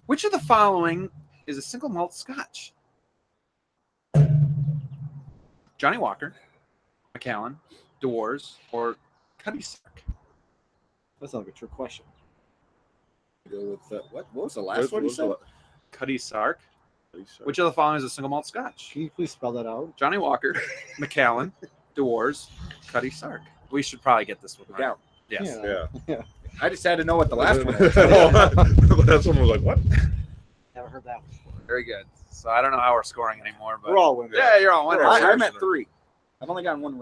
Which of the following is a single malt Scotch? Johnny Walker, Macallan, Doors, or Cuddy Sark? That's not like a trick question. Go with what was the last one you said? Cuddy Sark. Which Which of the following is a single malt Scotch? Can you please spell that out? Johnny Walker, Macallan, Doors, Cuddy Sark. We should probably get this one right. Down. Yes. Yeah. I just had to know what the last one was. The last one was like, what? Never heard that one before. Very good. So I don't know how we're scoring anymore, but We're all winners. yeah, you're all winners. I'm at 3. I've only gotten one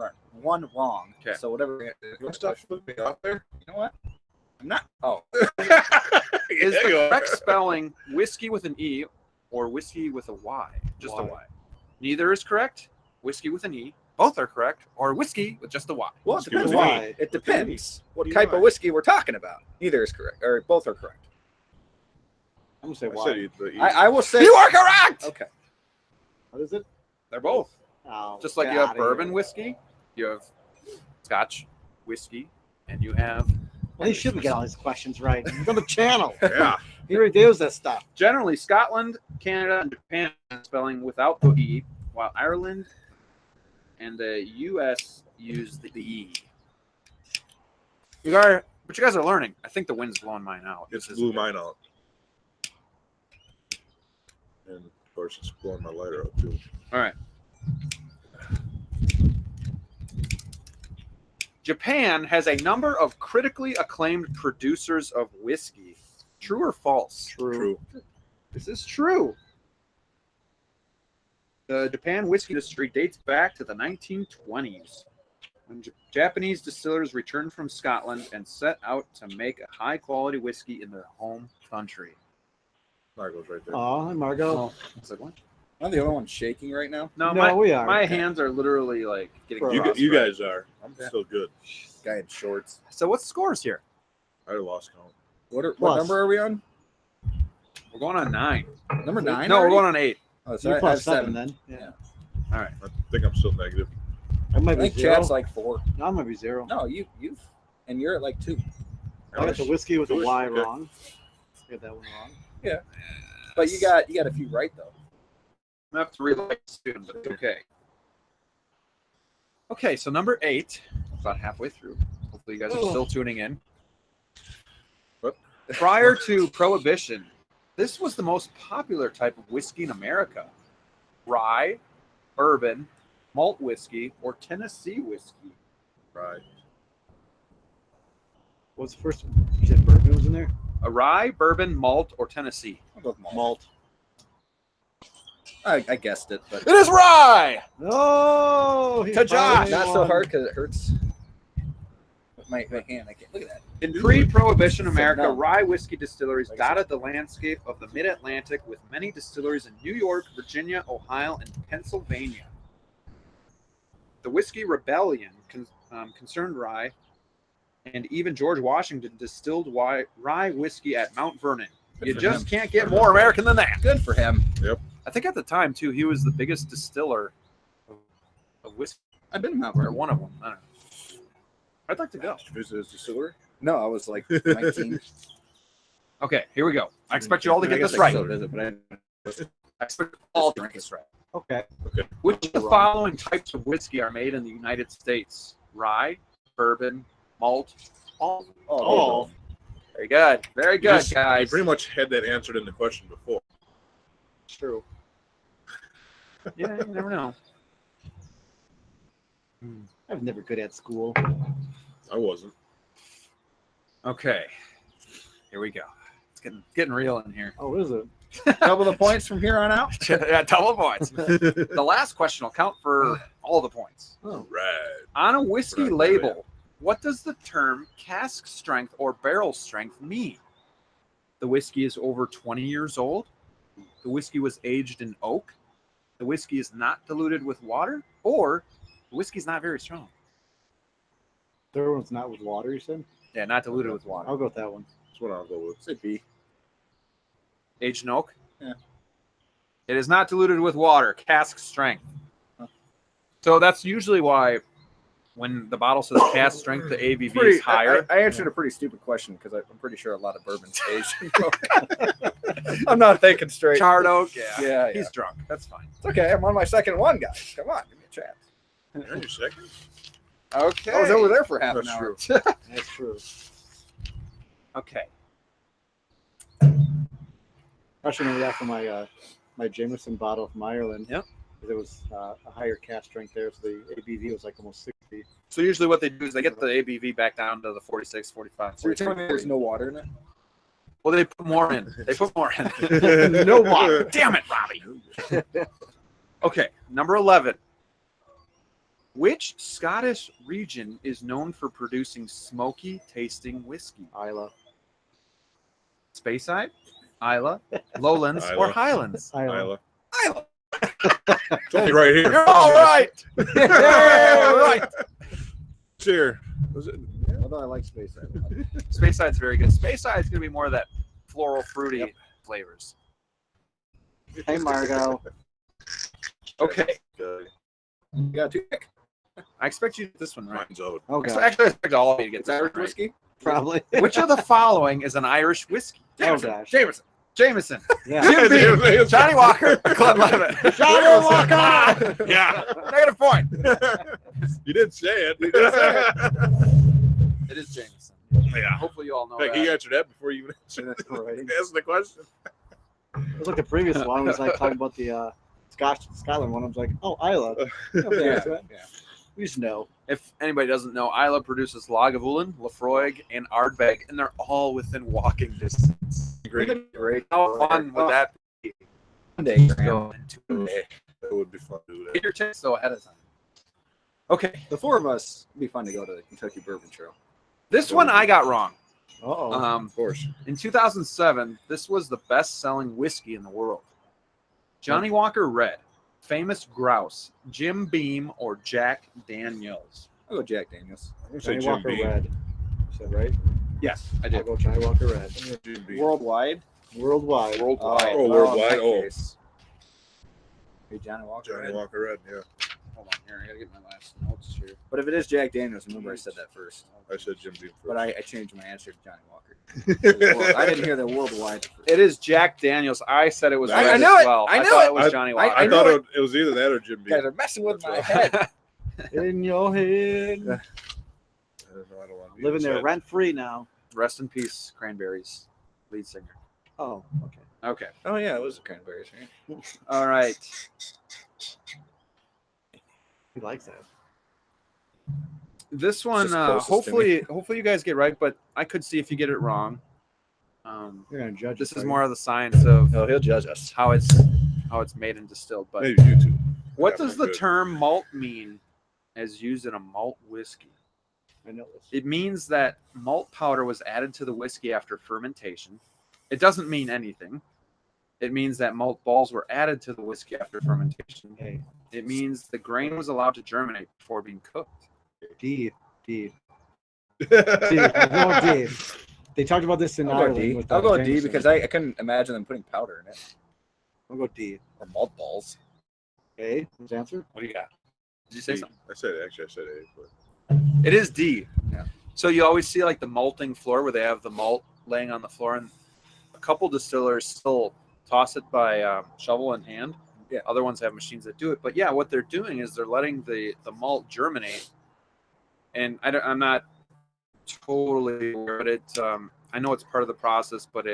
wrong. Okay. So whatever. You want to stop flipping me off there? You know what? I'm not. Oh, Is Yeah, you the are. correct spelling whiskey with an E or whiskey with a Y? Just a Y. Y. Neither is correct. Whiskey with an E. Both are correct. Or whiskey with just a Y. well, it Whiskey depends. with an Why? E. It depends what E. type of whiskey we're talking about. Neither is correct, or both are correct. I'm gonna say I why. said the E. I will say You are correct. Okay. What is it? They're both. Oh, Just like get you have outta here. bourbon whiskey, you have Scotch whiskey, and you have. Well, he should get all these questions right. He's on the channel. Yeah. He reviews that stuff. Generally, Scotland, Canada, and Japan spelling without the E, while Ireland and the U.S. use the E. But you guys are learning. I think the wind's blowing mine out. It's This is blew good. mine out. And of course, it's blowing my lighter out too. All right. Japan has a number of critically acclaimed producers of whiskey. True or false? True. This is true. The Japan whiskey industry dates back to the 1920s, when Japanese distillers returned from Scotland and set out to make a high-quality whiskey in their home country. Margo's right there. Oh, hi, Margo. Oh, it's like, what? I'm the only one shaking right now. No, No, we are. my hands are literally like getting Bro. You frostbite. guys are. I'm Yeah. still good. Guy in shorts. So what's the scores here? I lost count. What Plus. number are we on? We're going on 9. Number 9? No, we're already? going on 8. Oh, You sorry, I plus have 7 7. then. Yeah. All right. I think I'm still negative. I might I be think 0. Chad's like 4. No, I might be 0. No, and you're at like 2. I got the whiskey with a Jewish, Y okay. wrong. I got that one wrong. But you got a few right though. I have to relate soon, but it's okay. Okay, so number 8, about halfway through. Hopefully you guys are still tuning in. What? Prior to Prohibition, this was the most popular type of whiskey in America. Rye, bourbon, malt whiskey, or Tennessee whiskey. Right. What's the first one? You said bourbon was in there? A rye, bourbon, malt, or Tennessee. I'll go with malt. Malt. I guessed it, but It is rye! Oh! he To Josh! finally not so won. hard because it hurts. With my hand, I can't look at that. In pre-Prohibition America, No. rye whiskey distilleries Like I said. dotted the landscape of the mid-Atlantic with many distilleries in New York, Virginia, Ohio, and Pennsylvania. The Whiskey Rebellion concerned rye, and even George Washington distilled rye whiskey at Mount Vernon. You for just him. can't get more American than that. Good for him. I think at the time, too, he was the biggest distiller of whiskey, I've been in Mount or Vernon. one of them. I don't know. I'd like to go. Did you visit his distillery? No, I was like 19. Okay, here we go. I expect you all to I get guess this I right. still visit, but I expect you all to get this right. Okay. Which of the following types of whiskey are made in the United States? Rye, bourbon, malt, all. Oh. Very good. Very You good, just- You guys. pretty much had that answered in the question before. True. Yeah, you never know. I was never good at school. I wasn't. Okay. Here we go. It's getting real in here. Oh, is it? double the points from here on out. Yeah, double points. The last question will count for all the points. Oh. Right. On a whiskey Right, label, what does the term cask strength or barrel strength mean? The whiskey is over 20 years old. The whiskey was aged in oak. The whiskey is not diluted with water, or the whiskey is not very strong. Third one's not with water, you said? Yeah, not diluted with water. I'll go with that one. That's what I'll go with. Say B. Aged in oak? Yeah. It is not diluted with water, cask strength. Huh. So that's usually why when the bottle says cask strength, the ABV is higher. I answered a pretty stupid question because I'm pretty sure a lot of bourbon's aged. I'm not thinking straight. Charred oak, yeah. Yeah, He's drunk. That's fine. It's okay. I'm on my second one, guys. Come on, give me a chance. You're on your second? Okay. I was over there for half That's an hour. true. That's true. Okay. I should remember that from my my Jameson bottle from Ireland. Yep. There was a higher cask strength there, so the ABV was like almost 60. So usually what they do is they get the ABV back down to the 46, 45, So you're telling 43. me there's no water in it? Well, they put more in. They put more in. No water. Damn it, Robbie. Okay, number 11. Which Scottish region is known for producing smoky tasting whiskey? Isla. Speyside, Isla, Lowlands, or Isla. Highlands? Isla. Isla. It's only right here. You're all right. Yeah, right. Cheer. Was it? Although I like Space Island. Speyside's very good. Speyside's going to be more of that floral, fruity flavors. Hey, Margo. Okay, Good. You got two. I expect you to get this one right. Mine's out. Oh, God. Actually, I expect all of you to get Is this that one right. whiskey? Probably. Which of the following is an Irish whiskey? Oh, gosh. Jameson. Jameson, Yeah. Jim Beam, Johnny Walker, Glenn Levitt. Johnny Walker! Yeah, negative point. You did say it. did say It is Jameson. Yeah. Hopefully you all know Heck, that. he answered that before you even answered That's right. asked the question. It was like the previous one was like talking about the Scotland one. I was like, oh, Isla. Yeah. We just know. If anybody doesn't know, Isla produces Lagavulin, Lafroig, and Ardbeg, and they're all within walking distance. Great. How fun would that be? One day, Go into That would be fun to do Get that. your tips though ahead of time. Okay, the four of us, it'd be fun to go to the Kentucky Bourbon Trail. this one I got wrong. Uh-oh. Of course. In 2007, this was the best-selling whiskey in the world. Johnny Walker Red, Famous Grouse, Jim Beam, or Jack Daniels. I'll go Jack Daniels. I'm gonna say Johnny Jim Walker Beam. Red. You said right? Yes, I I'll did. go Johnny Walker Red. I'm gonna Jim Beam. Worldwide. Worldwide. Worldwide. Oh, worldwide. in that Oh. case. Hey, Johnny Walker. Johnny Red. Walker Red. Yeah, Hold on here. I gotta get my last notes here. But if it is Jack Daniels, remember I said that first. I said Jim Beam first. But I changed my answer to Johnny Walker. I didn't hear the worldwide. It is Jack Daniels. I said it was I red knew as it. well. I knew thought it. it was Johnny Walker. I I thought know it was either that or Jim You guys Beam. are messing with my That's head. In your head. I don't know. I don't want to be Living there inside. rent free now. Rest in peace, Cranberries lead singer. Oh, okay. Okay. Oh yeah, it was the cranberries, right? All right. He likes that. This one, Just closest to hopefully you guys get right, but I could see if you get it wrong. You're gonna judge. This us, is are more of the science of No, he'll judge us. how it's made and distilled. But Maybe you too. what Yeah, does the good. term malt mean as used in a malt whiskey? you? I know this. It means that malt powder was added to the whiskey after fermentation. It doesn't mean anything. It means that malt balls were added to the whiskey after fermentation. Hey, It means the grain was allowed to germinate before being cooked. D. I'm going D. They talked about this in I'll go Ireland. D. with, I'll go D Jameson. because I couldn't imagine them putting powder in it I'll go D. or malt balls. A. His answer. What do you got? Did you say something? I said A, but It is D. Yeah. So you always see like the malting floor where they have the malt laying on the floor, and a couple distillers still toss it by shovel in hand. Yeah. Other ones have machines that do it. But yeah, what they're doing is they're letting the malt germinate. And I'm not totally aware, but it I know it's part of the process. But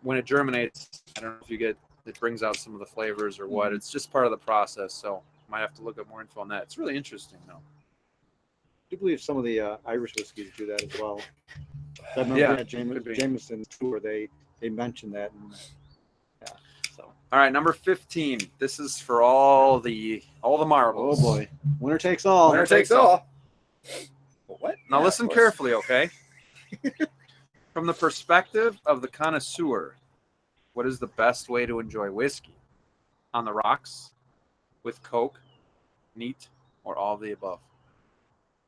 when it germinates, I don't know if it brings out some of the flavors or what. Mhm. It's just part of the process. So might have to look up more info on that. It's really interesting though. I do believe some of the Irish whiskeys do that as well. I remember Yeah, at could be. Jameson tour, they mentioned that. And, yeah. So. All right, number 15. This is for all the Oh marbles. boy, winner takes all. Winner takes all. What? Now Yeah, listen of course. carefully, okay? From the perspective of the connoisseur, what is the best way to enjoy whiskey? On the rocks, with Coke, neat, or all of the above?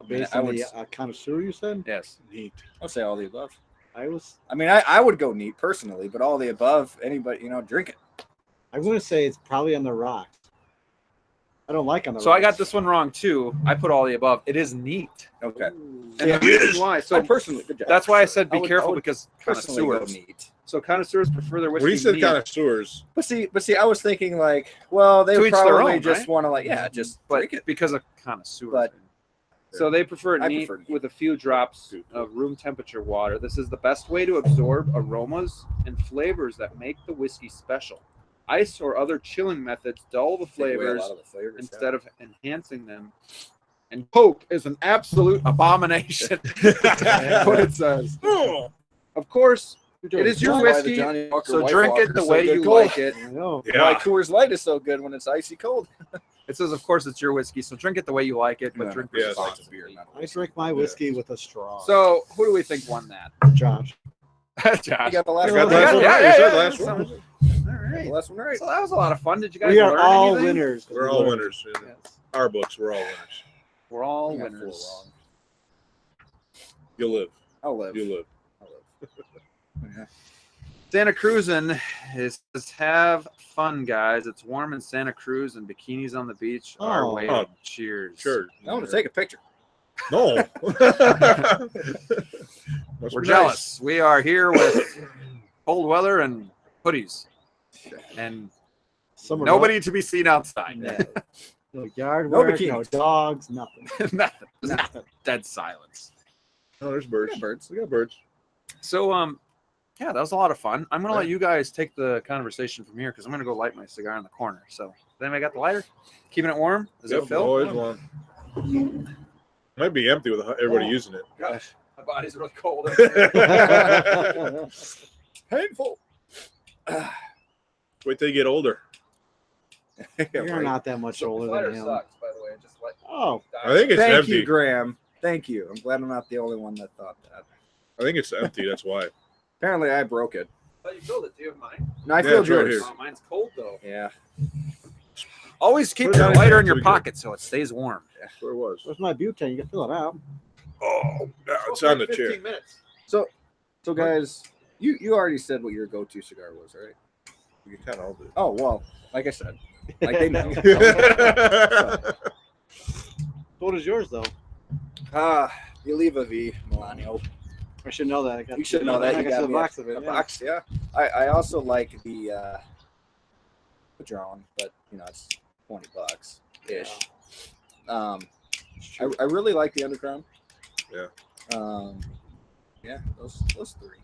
Based I on would- the connoisseur, you said. Yes. neat. I'll say all the above. I was. I mean, I would go neat personally, but all the above, anybody, drink it. I'm going to say it's probably on the rocks. I don't like on the So rocks. I got this one wrong too. I put all the above. It is neat. Okay. And the reason why, So so personally, good job. that's why I said be I would- careful I would because personally go connoisseurs. neat. So connoisseurs prefer their whiskey When he said neat. connoisseurs, But see, I was thinking like, well, they To would each their probably own, just right? want to like, yeah, just but drink it. because of connoisseur. But- So they prefer it I neat prefer neat. with a few drops of room temperature water. This is the best way to absorb aromas and flavors that make the whiskey special. Ice or other chilling methods dull the Take away a flavors lot of the flavors, instead of enhancing them. And Coke is an absolute abomination. That's what it says. Of course, it is your That's why the whiskey, Johnny Walker so White drink Walker's it the so way good you cold. like it. I know. Why yeah, Coors Light is so good when it's icy cold. It says, of course, it's your whiskey, so drink it the way you like it, but Yeah. drink Yeah, responsibly. beer, not I drink my whiskey with a straw. So, who do we think won that? Josh. Josh. You got the last I got one the last right. one right. You said last one. All All right. The last one right. So that was a lot of fun. Did you guys We are learn all anything? winners. We're all winners. In Yes. our books, we're all winners. We're all I got four winners. wrong. You'll live. I'll live. You live. I'll live. Yeah. Santa Cruzin says, have fun, guys. It's warm in Santa Cruz and bikinis on the beach are Oh. way Oh, cheers. Sure. I want to take a picture. No. We're jealous. We are here with cold weather and hoodies and Summer nobody to be seen outside. No yard No work, bikinis. no dogs, nothing. Nothing. Nothing. Dead silence. No, there's birds. We got birds. We got birds. So Yeah, that was a lot of fun. I'm gonna Yeah. let you guys take the conversation from here because I'm gonna go light my cigar in the corner. So, then I got the lighter, keeping it warm. Is Yep, it filled? always one. Might be empty with everybody using it. Gosh, my body's really cold. Painful. Wait till you get older. You're not that much older than him. sucks, by the way. Just like Oh, I think it's Thank empty. you, Graham. Thank you. I'm glad I'm not the only one that thought that. I think it's empty. That's why. Apparently, I broke it. But you filled it. Do you have mine? No, I Yeah, feel it's right yours. here. Oh, mine's cold though. Yeah. Always keep Put it your down lighter here in your until we pocket so it stays warm. That's where it was. where's my butane? You can fill it out. Oh, no, it's on the chair. minutes. So guys, you already said what your go-to cigar was, right? You kind of all did. Oh well, like I said, like they know. What is yours though? You leave a V, Milano. I should know that. I got You should know that. I You got got the me box of it. a Yeah. box, yeah. I also like the Padron, but it's $20 ish. I really like the Underground. Yeah. Yeah, those three.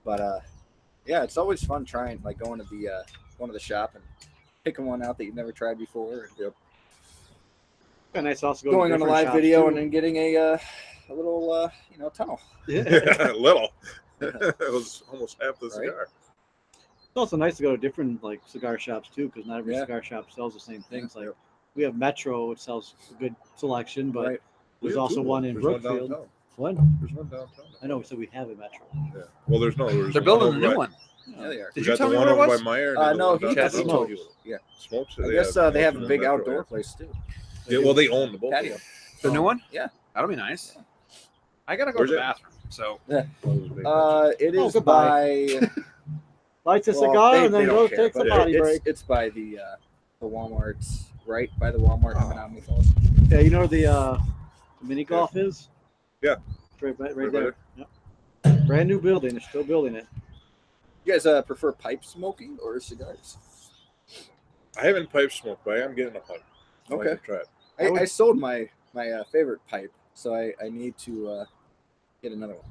But yeah, it's always fun trying going to the shop and picking one out that you've never tried before. And And it's also going on a live video too. and then getting a little tunnel. Yeah. Little. It was almost half the Right? cigar. It's also nice to go to different cigar shops too, because not every Yeah. cigar shop sells the same things. Like Yep. we have Metro, which sells a good selection, but Right. there's We have also two. one in There's Brookfield. downtown. What? There's one downtown. I know, so we have a Metro. Yeah. Well, there's They're building a over new by- one. Yeah, they are. Did We you got tell the me one where it over was? by Meyer. and No, the he one just downtown. told you. Yeah. Smokes. I guess they have a the big Metro, outdoor yeah. place too. Yeah, well, they own the both. Patio. The new one? Yeah. That'll be nice. I gotta go Where's to the it? bathroom. So It is goodbye. by Lights a well, cigar they and then don't goes care, takes a but potty it's, break. It's by the Walmart's, right by the Walmart in Menominee Falls. Yeah, you know where the mini golf is? Yeah. It's right Right there. Yep. Brand new building. They're still building it. You guys prefer pipe smoking or cigars? I haven't pipe smoked, but I am getting a pipe. I'd like Okay. to try it. I sold my favorite pipe, so I need to get another one.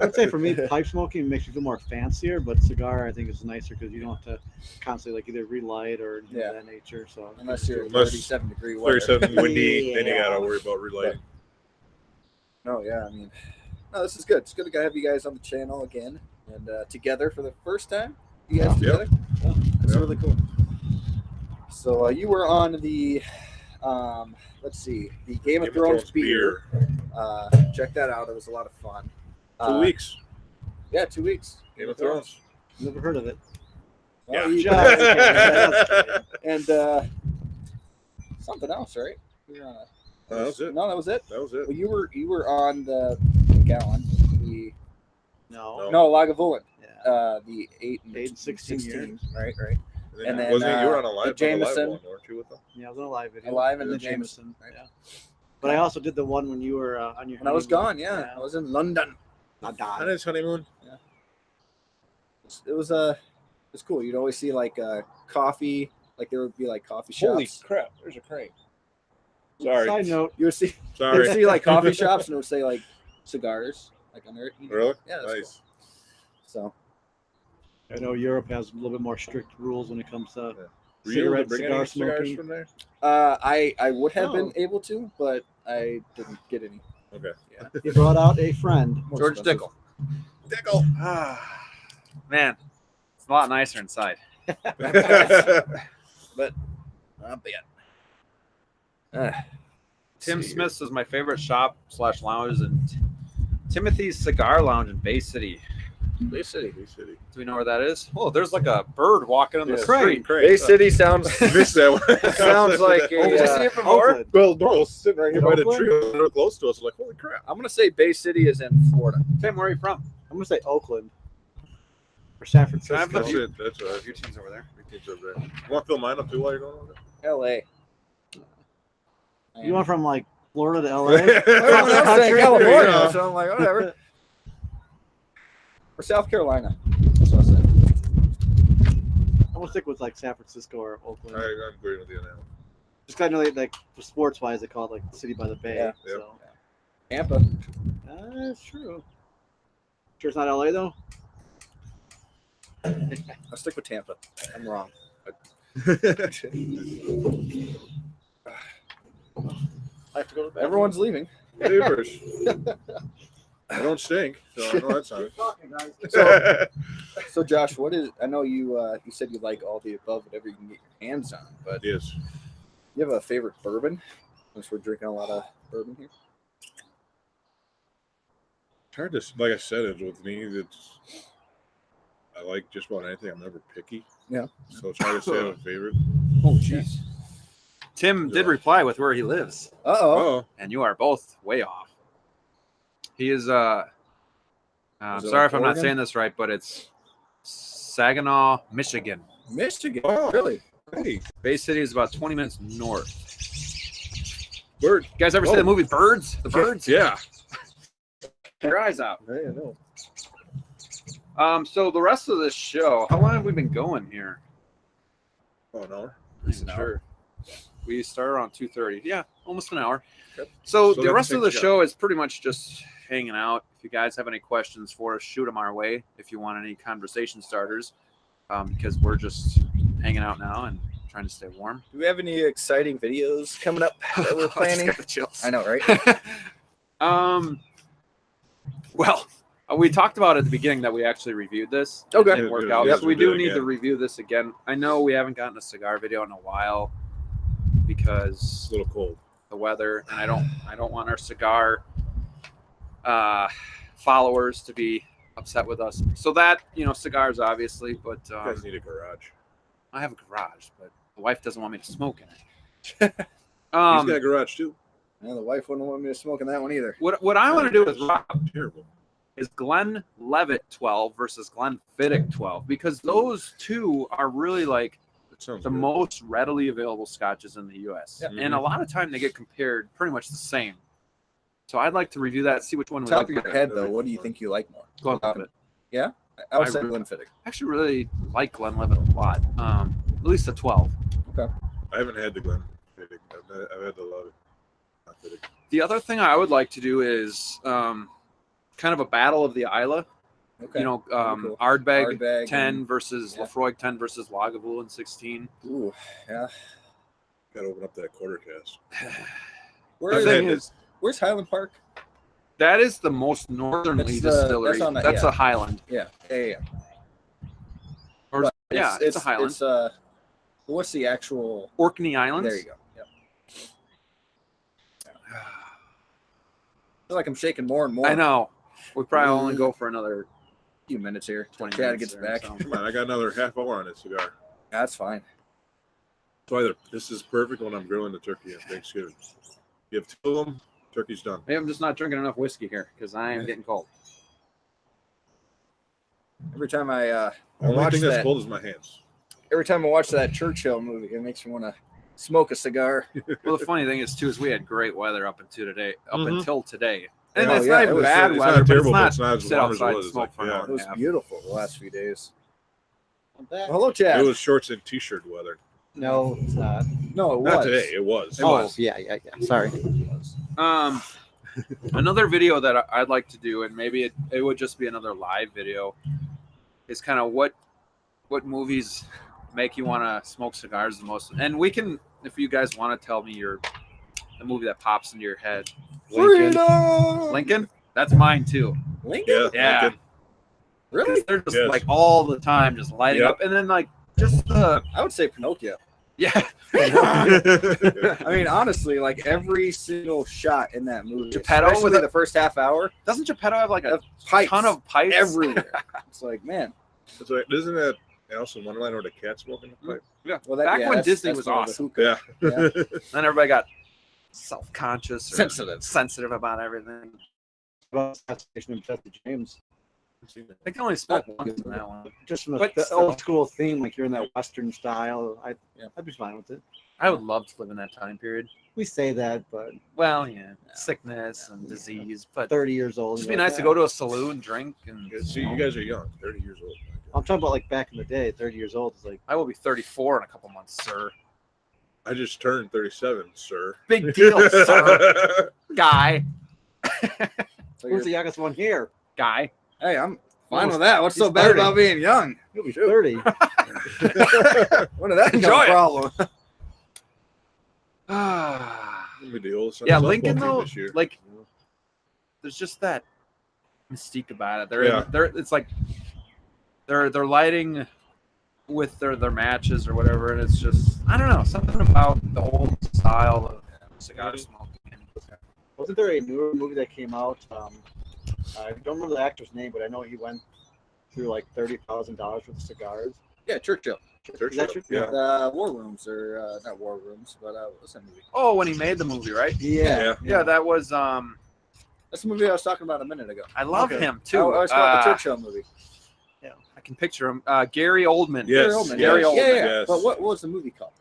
I'd say for me, pipe smoking makes you feel more fancier, but cigar I think is nicer because you don't have to constantly either relight or anything Yeah. of that nature. So Unless you're Unless 37-degree weather. 37 windy, then you Yeah. gotta worry about relighting. No, yeah, I mean, no, this is good. It's good to have you guys on the channel again and together for the first time. You guys Yep. together? Yeah, that's Yep. really cool. So you were on the, let's see, the Game of Thrones beer. Check that out. It was a lot of fun. 2 weeks. Yeah, 2 weeks. Game of Thrones. never heard of it. Well, Yeah. you- Just and something else, right? You were on That was it. No, that was it. That was it. Well, you were on the Gallon, the No. no Lagavulin, Yeah. the 8 and 16 years. right. And then, wasn't it, you were on a the live, on the Jameson. live one, weren't you with them? Yeah, I was on a live video. Alive and the the Jameson, right? Yeah. But I also did the one when you were on your. When I was honeymoon. gone, yeah, I was in London. Not On died. his honeymoon. It was cool. You'd always see coffee, there would be coffee Holy shops. crap! There's a crane. Sorry. Side note. You would see Sorry. coffee shops and it would say cigars under it. Really? Yeah, that's Nice. cool. So I know Europe has a little bit more strict rules when it comes to Were you able to cigarette, bring cigar any cigars smoking. from there? I would have been Oh. able to, but I didn't get any. Okay. Yeah. He brought out a friend. More George expensive. Dickel. Dickel. Man, it's a lot nicer inside. But not bad. Tim Smith's is my favorite shop/lounge, and Timothy's Cigar Lounge in Bay City. Bay City. Bay City. Do we know where that is? Oh, there's a bird walking on the Yeah. street. Bay City sounds Missed that one. sounds like a. Did you see it before? Oakland. Well, Doyle was sitting right here by the Oakland? tree, real close to us. Like, holy crap! I'm gonna say Bay City is in Florida. Tim, where are you from? I'm gonna say Oakland or San Can I have Francisco. That's it. That's right. Your team's over there. You want to fill mine up too while you're going on L.A. You went from Florida to LA. it? Well, I was saying California, Yeah. so I'm like, whatever. Or South Carolina. That's what I said. I'm gonna stick with San Francisco or Oakland. I'm agreeing with you on that one. Just kind of for sports wise, they call it the city by the bay. Yeah. So Tampa. that's true. Sure, it's not LA though. I'll stick with Tampa. I'm wrong. I have to go to bed. Everyone's leaving. Neighbors. I don't stink, so I know that's not Talking, guys. it. So Josh, what is? I know you said you like all the above, whatever you can get your hands on, but Yes. you have a favorite bourbon? Since we're drinking a lot of bourbon here. It's hard to, like I said, it's with me. It's I like just about anything. I'm never picky. Yeah. So it's hard to say I have a favorite. Oh, jeez. Tim did reply with where he lives, Uh-oh. Oh, and you are both way off. He is Is sorry it if like I'm not Oregon? saying this right, but it's Saginaw, Michigan. Michigan. Oh. Really? hey, Bay City is about 20 minutes north. bird. You guys ever see the movie Birds? The Birds? Yeah. Get your eyes out. I know. So the rest of this show, how long have we been going here? Oh no. An hour. We started around 2:30. Yeah, almost an hour. Okay. So So the that rest of the takes you show is pretty much just hanging out. If you guys have any questions for us, shoot them our way. If you want any conversation starters, because we're just hanging out now and trying to stay warm. Do we have any exciting videos coming up that we're planning? Just got the chills. I know, right? Well, we talked about at the beginning that we actually reviewed this. Okay. It didn't work Yeah, out. yep. So we We'll do do it need to again. review this again. I know we haven't gotten a cigar video in a while because It's a little cold. the weather, and I don't want our cigar followers to be upset with us. So that, cigars obviously, but You guys need a garage. I have a garage, but the wife doesn't want me to smoke in it. He's got a garage too. No, the wife wouldn't want me to smoke in that one either. What I want to do with Rob Terrible. is Glenn Levitt 12 versus Glenn Fiddick 12, because those two are really like That sounds the good. most readily available scotches in the U.S. Yeah. And a lot of time they get compared pretty much the same. So I'd like to review that, see which one we Top like of your better. head, though, what do you think you like more? Glenn Levitt. I would say I- Glenfiddich. I actually really like Glenn Levitt a lot. At least a 12. I haven't had the Glen. I've had the Love. Not Fittig. The other thing I would like to do is kind of a battle of the Isla. Okay. Cool. Ardbeg Ardbeg 10 and- versus yeah. Lafroig 10 versus Lagavulin 16. Ooh, yeah. Got to open up that quarter cast. Where The is thing is, Where's Highland Park? that is the most northernly That's distillery. that's on the- That's yeah. a Highland. Yeah. Yeah. Or, But yeah, it's a Highland. It's what's the actual? Orkney Islands. There you go. Yep. I feel like I'm shaking more and more. I know. We probably only go for another few minutes here. 20 Chad minutes gets or back. so. Come on, I got another half hour on this cigar. That's fine. So either this is perfect when I'm grilling the turkey on Thanksgiving. You have two of them, turkey's done. Maybe I'm just not drinking enough whiskey here because I am getting cold. Every time I Only watch thing that's that, cold is my hands. every time I watch that Churchill movie, it makes me want to smoke a cigar. Well, the funny thing is too is we had great weather up until today. Mhm. And Oh, it's yeah, not it even was- bad it's weather, not but terrible, but it's it's not not as sit warm as it outside and was. smoke Like, for an yeah. hour It and was a half. beautiful the last few days. I'm back. Well, hello, Chad. It was shorts and t-shirt weather. No, it's not. No, it Not was. today. It was. Oh, yeah. Sorry. Another video that I'd like to do, and maybe it would just be another live video, is kind of what movies make you want to smoke cigars the most. And we can, if you guys want to tell me the movie that pops into your head. Freedom! Lincoln? That's mine too. Lincoln? Yeah. Yeah. Lincoln. Really? They're just Yes. like all the time just lighting Yep. up. And then like just the, I would say Pinocchio. yeah. I mean, honestly, like every single shot in that movie, Geppetto especially with a- the first half hour, Doesn't Geppetto have like a pipes ton of pipes? everywhere. It's like, man. It's like, isn't that Alice in Wonderland or the cat smoking the pipe? Yeah. Well, that, Back yeah, when that's- Disney that's was more of the awesome. hookah. Yeah. Yeah. Then everybody got self-conscious or Sensitive about everything. About Assassination of Jesse James. I can only smoke once in that one. Just from But the still. old school theme, like you're in that Western style. I'd be fine with it. I would love to live in that time period. We say that, but Well, yeah, sickness and disease, but 30 years old. it'd be you're nice like, to go to a saloon, drink, and See, you guys are young, 30 years old. I'm talking about like back in the day, 30 years old. It's like, I will be 34 in a couple months, sir. I just turned 37, sir. Big deal, sir. Guy. So where's you're, the youngest one here? Guy. hey, I'm Fine with that. What's so He's bad 30. about being young? He'll be 30. When did that Enjoy become a it. problem? It'll be the oldest Yeah, softball Lincoln team though, this year. like, there's just that mystique about it. Yeah. It's like they're lighting with their matches or whatever, and it's just I don't know, something about the old style of cigar smoking. Wasn't there a newer movie that came out? I don't remember the actor's name, but I know he went through like $30,000 worth of cigars. Yeah, Churchill. Is that true? Yeah. The War Rooms, or not War Rooms, but what's that movie? Oh, when he made the movie, right? Yeah. Yeah, that was That's the movie I was talking about a minute ago. I love Okay. him I too. always call it the Churchill movie. I can picture him. Gary Oldman. Yes. Gary Oldman. Gary yeah, Oldman, yeah. yes. But what was the movie called?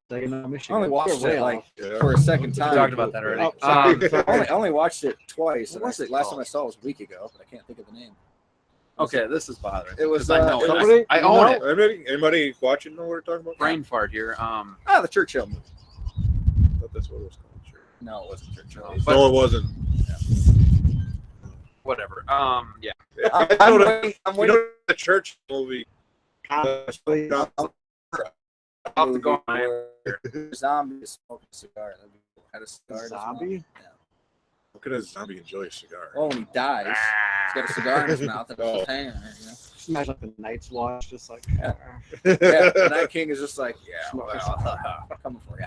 Michigan. I only watched We're way it like off. Yeah. for a second We time. talked about that already. Oh, sorry. I only watched it twice. What And was it last called? time I saw it was a week ago, but I can't think of the name. Okay, this is bothering. It was, me, 'cause I know it it. was- I you own know? it. Anybody watching know what we're talking about? Brain fart here. The Churchill movie. I thought that's what it was called. Sure. No, it wasn't Churchill. No. But- No, it wasn't. whatever. Yeah. I'm waiting. You know the church movie. Honestly, I'll have to go on. where zombie is smoking a cigar. That'd be cool. Had a cigar. in his mouth. Zombie? How can a zombie enjoy a cigar? Well, when he dies, he's got a cigar in his mouth and it's Oh. just hanging there. You know? just imagine like the Night's Watch, just like. Yeah. Yeah, the Night King is just like, yeah, well, I'm coming for you.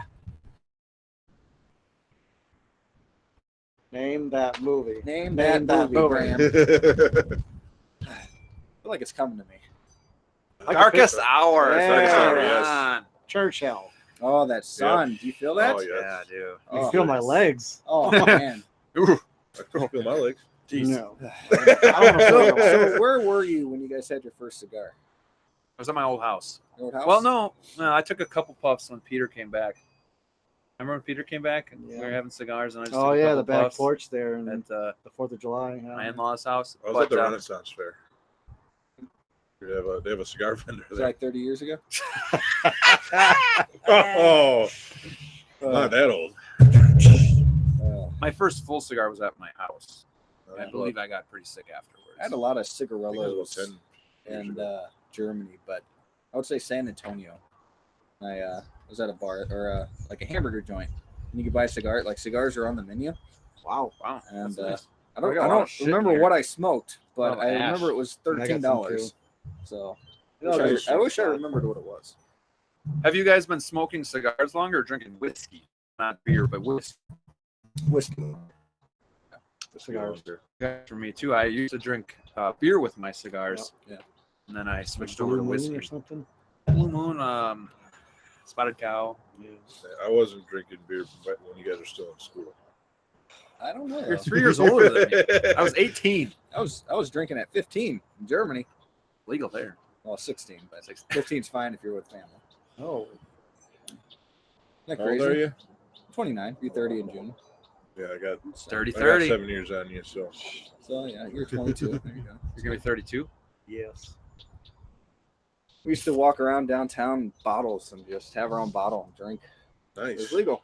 Name that movie. Name Name that that movie, movie. Graham. I feel like it's coming to me. Darkest Hour. Yeah. Darkest Hour, Yes. yes. Churchill. Oh, that sun. Do you feel that? Oh, yeah. Yeah, dude. You Oh, feel my legs. Oh, man. Ooh. I can feel my legs. No. So where were you when you guys had your first cigar? I was at my old house. Your old house? Well, no, I took a couple puffs when Peter came back. Remember when Peter came back and we were having cigars and I just Oh took a yeah, couple the back puffs porch there and at the 4th of July. Yeah. my in-laws' house. I was at the But, Renaissance Fair. They have a cigar vendor Was it there. like 30 years ago? Oh, not that old. my first full cigar was at my house. I I believe I got pretty sick afterwards. I had a lot of think it was cigarillos about 10 years in ago. Germany, but I would say San Antonio. I was at a bar or like a hamburger joint, and you could buy a cigar. Like cigars are on the menu, Wow. and That's nice. I don't, We got I a lot of don't shit remember here. what I smoked, but Oh, I ash. remember it was I got some $13. too. So Oh, those I wish I are- remembered what it was. Have you guys been smoking cigars longer or drinking whiskey? Not beer, but whiskey. Whiskey. Cigars. For me too. I used to drink beer with my cigars. Yeah. And then I switched Blue over to Moon whiskey. or something. Blue Moon, Spotted Cow. Yeah. I wasn't drinking beer when you guys were still in school. I don't know. You're 3 years older than me. I was 18. I was drinking at 15 in Germany. Legal there. Well, 16, but 15 is fine if you're with family. Oh, Isn't that How old crazy? are you? 29. Be 30 in June. Yeah, I got 30, I got 30. 7 years on you, so So yeah, you're 22. There you go. You're going to be 32? yes. We used to walk around downtown in bottles and just have our own bottle and drink. It nice. was legal.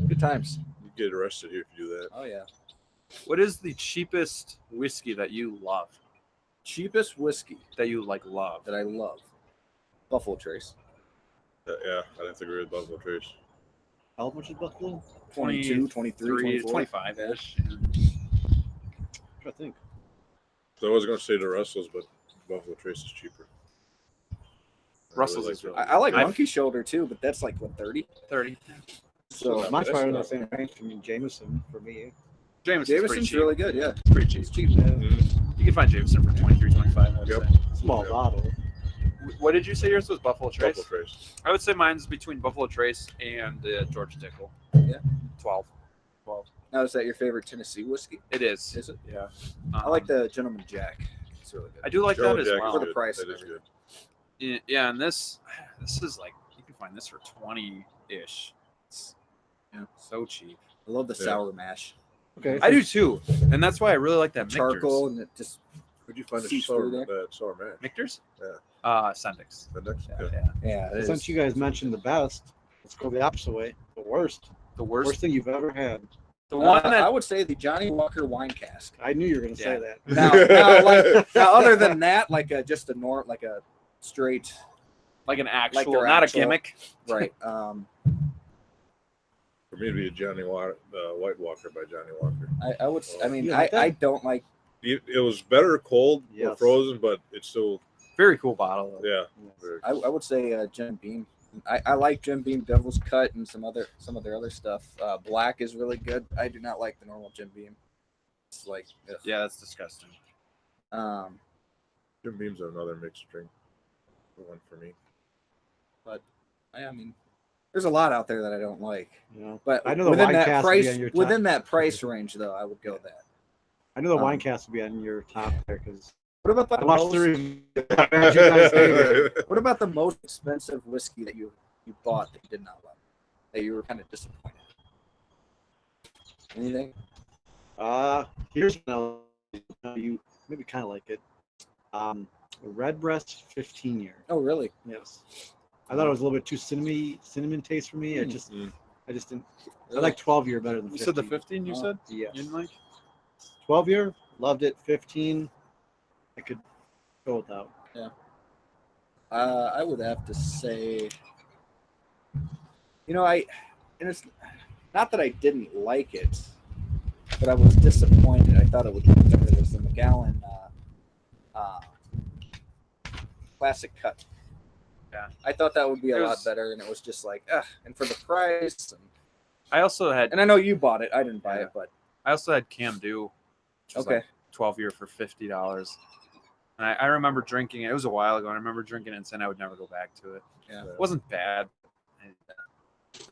Good times. You get arrested here if you do that. Oh yeah. What is the cheapest whiskey that you love? Cheapest whiskey That you like love? that I love. Buffalo Trace. Yeah, I'd have to agree with Buffalo Trace. How much is Buffalo? 22, 23, 24. 25 ish. I think. So I was going to say the Russells, but Buffalo Trace is cheaper. I Russell's like is really that. I like I've- Monkey Shoulder too, but that's like what 30. 30. So Not Mine's bad. probably in the same range. I mean, Jameson for me. Jameson's pretty Jameson's cheap. really good. Yeah. It's pretty cheap. It's cheap. Mhm. You can find Jameson for 23, 25. I would Yep. say. Small Yeah. bottle. What did you say yours was? Buffalo Trace? Buffalo Trace. I would say mine's between Buffalo Trace and Georgia Tickle. Yeah. 12. Now is that your favorite Tennessee whiskey? It is. Is it? Yeah. I like the Gentleman Jack. It's really good. I do like German that as Jack is well. For the good. price That and is good. Yeah, and this is like you can find this for 20-ish. It's so cheap. I love the Yeah. sour mash. Okay. I do too, and that's why I really like that Charcoal and it just Where'd you find the Seeps sour, through there. sour mash? Michter's. Yeah. Sendix. The next, Yeah, yeah. yeah. yeah. It Since is. you guys mentioned the best, let's go the opposite way. The worst. The Worst worst. thing you've ever had. The one I that would say the Johnny Walker wine cask. I knew you were going to say Yeah. that. Now, other than that, like a straight, like an actual, Like their not actual- a gimmick. right? For me, it'd be a Johnny Walker, White Walker by Johnny Walker. I would. I mean, You like that? I don't like. It was better cold or Yes. frozen, but it's still, Very cool bottle. Though. yeah. Yes. very- I would say Jim Beam. I like Jim Beam Devil's Cut and some of their other stuff. Black is really good. I do not like the normal Jim Beam. It's like, ugh. Yeah, that's disgusting. Jim Beam's another mixed drink. One for me. I mean, there's a lot out there that I don't like. You know, But I know the within wine that cask would be price, on your top. within that price range, though, I would go that. I know the wine Um, cast would be on your top there because What about I the watched most, the review. I heard you guys say what about the most expensive whiskey that you bought that you did not like, that you were kind of disappointed? Anything? Here's one you maybe kind of like it. A Redbreast 15 year. Oh, really? Yes. I thought it was a little bit too cinnamon taste for me. I just didn't. I like 12 year better than 15. You said the 15. You Oh. said Yes. you didn't like. 12 year, loved it. 15, I could go without. I would have to say, and it's not that I didn't like it, but I was disappointed. I thought it would be better. It was the McGowan Classic Cut. Yeah. I thought that would be a It lot was- better, and it was just like, and for the price, I also had and I know you bought it. I didn't buy it, but Cam Dew. Which was okay. like 12 year for $50. And I remember drinking it. It was a while ago. And I remember drinking it and saying I would never go back to it. Yeah. It wasn't bad.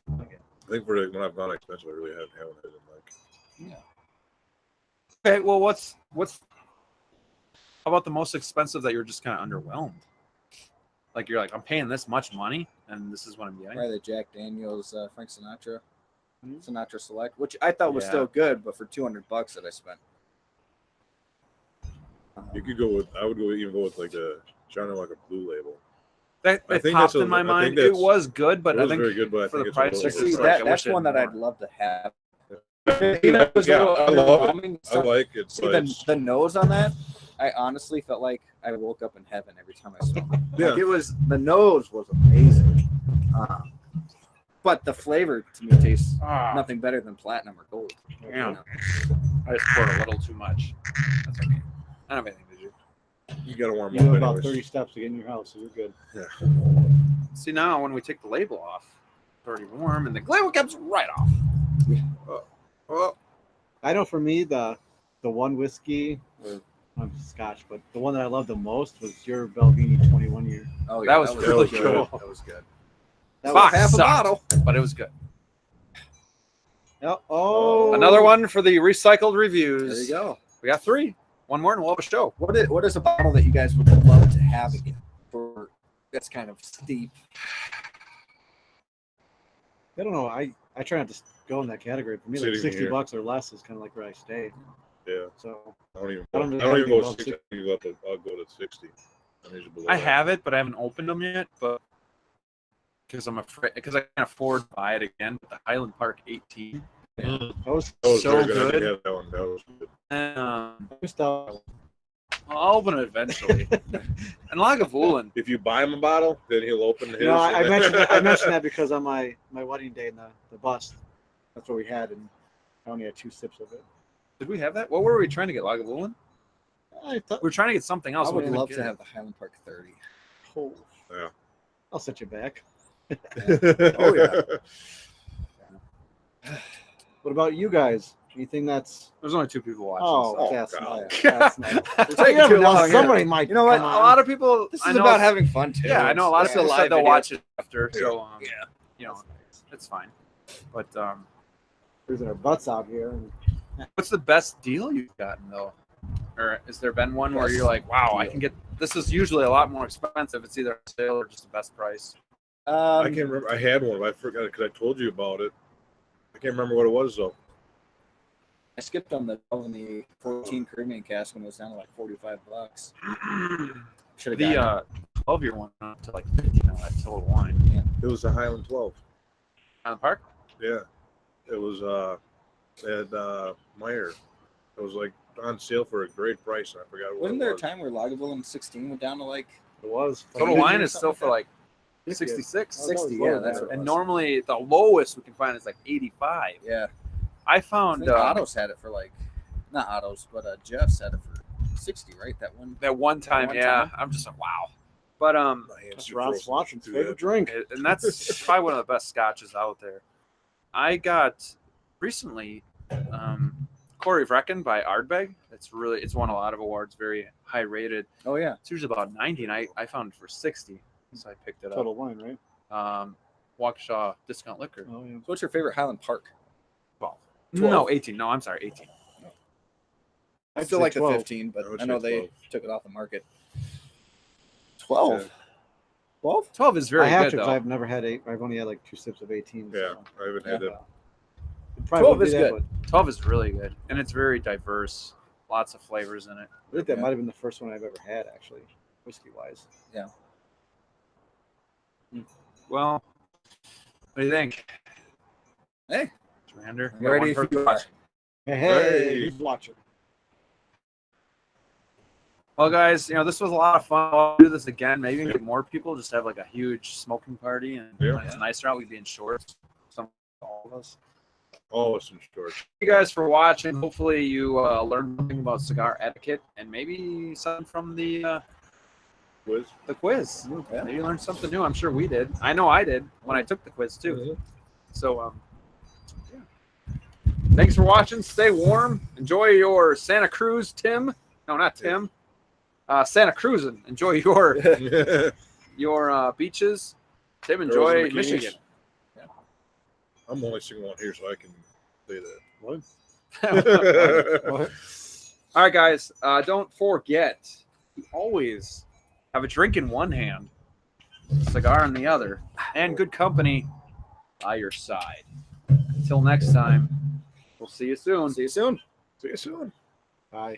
I think for when I've gone expensive, I really haven't had it like. Okay, well, what's how about the most expensive that you're just kind of underwhelmed? Like you're like, I'm paying this much money, and this is what I'm getting. Probably the Jack Daniels Frank Sinatra, Mhm. Sinatra Select, which I thought was Yeah. still good, but for $200 that I spent. You could go with. I would even go with like a Johnny Walker Blue Label. That I it think popped that's in my I think mind. It that's- was good, but it I was think very good, but I for think the it's price, a So it's little see, just like, I that's wish it one had that I'd more. love to have. Yeah, Even if it was a yeah, little I love it. underwhelming, I like it. See, But the nose on that, I honestly felt like I woke up in heaven every time I smelled it. Yeah. Like the nose was amazing. But the flavor to me tastes Ah, nothing better than platinum or gold. Yeah. I just poured a little too much. That's okay. I don't have anything to do. you gotta warm You have up about anyways. 30 steps to get in your house, so you're good. See, now when we take the label off, it's already warm, and the label comes right off. Oh, I know for me, the one whiskey, or not Scotch, but the one that I loved the most was your Belvini 21 year. Oh That was really good. good. That was good. That Fuck, was half a sucked, bottle. but it was good. Oh, Another one for the recycled There reviews. you go. We got 3. One more, and we'll have a show. What is a bottle that you guys would love to have again? For that's kind of steep. I don't know. I try not to go in that category. For me, like Sitting here. $60 or less is kind of like where I stay. yeah. So I don't even. I I don't don't, really even go have with 60. I'll go to 60. I'm usually below I that. have it, but I haven't opened them yet. But because I'm afraid, because I can't afford to buy it again. But the Highland Park 18, I was That was so very good. I good. did have that one. That was good. and just I'll open it eventually. And Lagavulin, If you buy him a bottle, then he'll open his. you know, I and then- mentioned that because on my wedding day in the bus, that's what we had, and I only had 2 sips of it. did we have that? What were we trying to get? Lagavulin? I thought, We were trying to get something else. I we would didn't love get to it. have the Highland Park 30. oh, Yeah. I'll set you back. Oh, yeah. What about you guys? Anything that's There's only 2 people watching. oh, so. that's God. nice. That's nice. We're taking Yeah, too but now long. somebody might. You know what? come A on. lot of people. This I is know, about having fun too. Yeah, I know a lot of It's a people live said they'll video. watch it after. Yeah. So Yeah. you know, it's fine. But Freezing our butts out here. And what's the best deal you've gotten though? Or has there been one where Best you're like, wow, I deal. can get this is usually a lot more expensive. It's either a sale or just the best price. I can't remember. I had one, but I forgot because I told you about it. I can't remember what it was though. I skipped on the 14 Caribbean cask when it was down to like $45. Should have The gotten 12-year one went up to like 50 now at Total Wine. It was the Highland 12. On the park? Yeah. It was at Meyer. It was like on sale for a great price. And I forgot what Wasn't it there a was. time where Lagavulin 16 went down to like It was. Total Maybe Wine or is still something for like like 66. Oh, that was 60? lower Yeah, than that's that. what it And was. normally the lowest we can find is like 85. Yeah, I I found think Otto's had it for like, not Otto's, but Jeff's had it for 60, right? That one. that one time, One yeah. time. I'm just like, wow. But My hands That's too Ron frozen to Swanson's do favorite that. drink. and that's probably one of the best scotches out there. I got recently Corey Vrecken by Ardbeg. It's won a lot of awards, very high rated. Oh yeah. It's usually about 90, and I found it for 60, so I picked it Total Wine, right? up. Waukesha Discount Liquor. Oh yeah. So what's your favorite Highland Park? 12. 12. No, 18. No, I'm sorry, 18. I I'd still say like 12. the 15, but I would I know say they 12. took it off the market. 12. Yeah. 12? 12 is very I have good to because though. I've never had 8. I've only had like 2 sips of 18. Yeah, So. I haven't had Yeah. it. It probably 12 would is be that, good. but 12 is really good, and it's very diverse. Lots of flavors in it. I think that Yeah. might have been the first one I've ever had, actually, whiskey wise. Well, what do you think, Hey, Commander? I'm ready if you are. Hey, Hey. who's watching? Well, guys, this was a lot of fun. I'll do this again. Maybe get more people. Just have like a huge smoking party, and Yeah. when it's nicer out, we'd be in shorts. All of us. All of us in short. Thank you guys for watching. Hopefully, you learned something about cigar etiquette, and maybe something from the Quiz. quiz. Yeah. Maybe you learned something new. I'm sure we did. I know I did when I took the quiz too. So, yeah. Thanks for watching. Stay warm. Enjoy your Santa Cruz, Tim. No, not Tim. Santa Cruz, and enjoy your beaches. Tim, Girls enjoy in bikinis. Michigan. I'm only single one here, so I can say that. What? All right, guys. Don't forget, you always have a drink in one hand, a cigar in the other, and good company by your side. Until next time, we'll see you soon. See you soon. See you soon. Bye.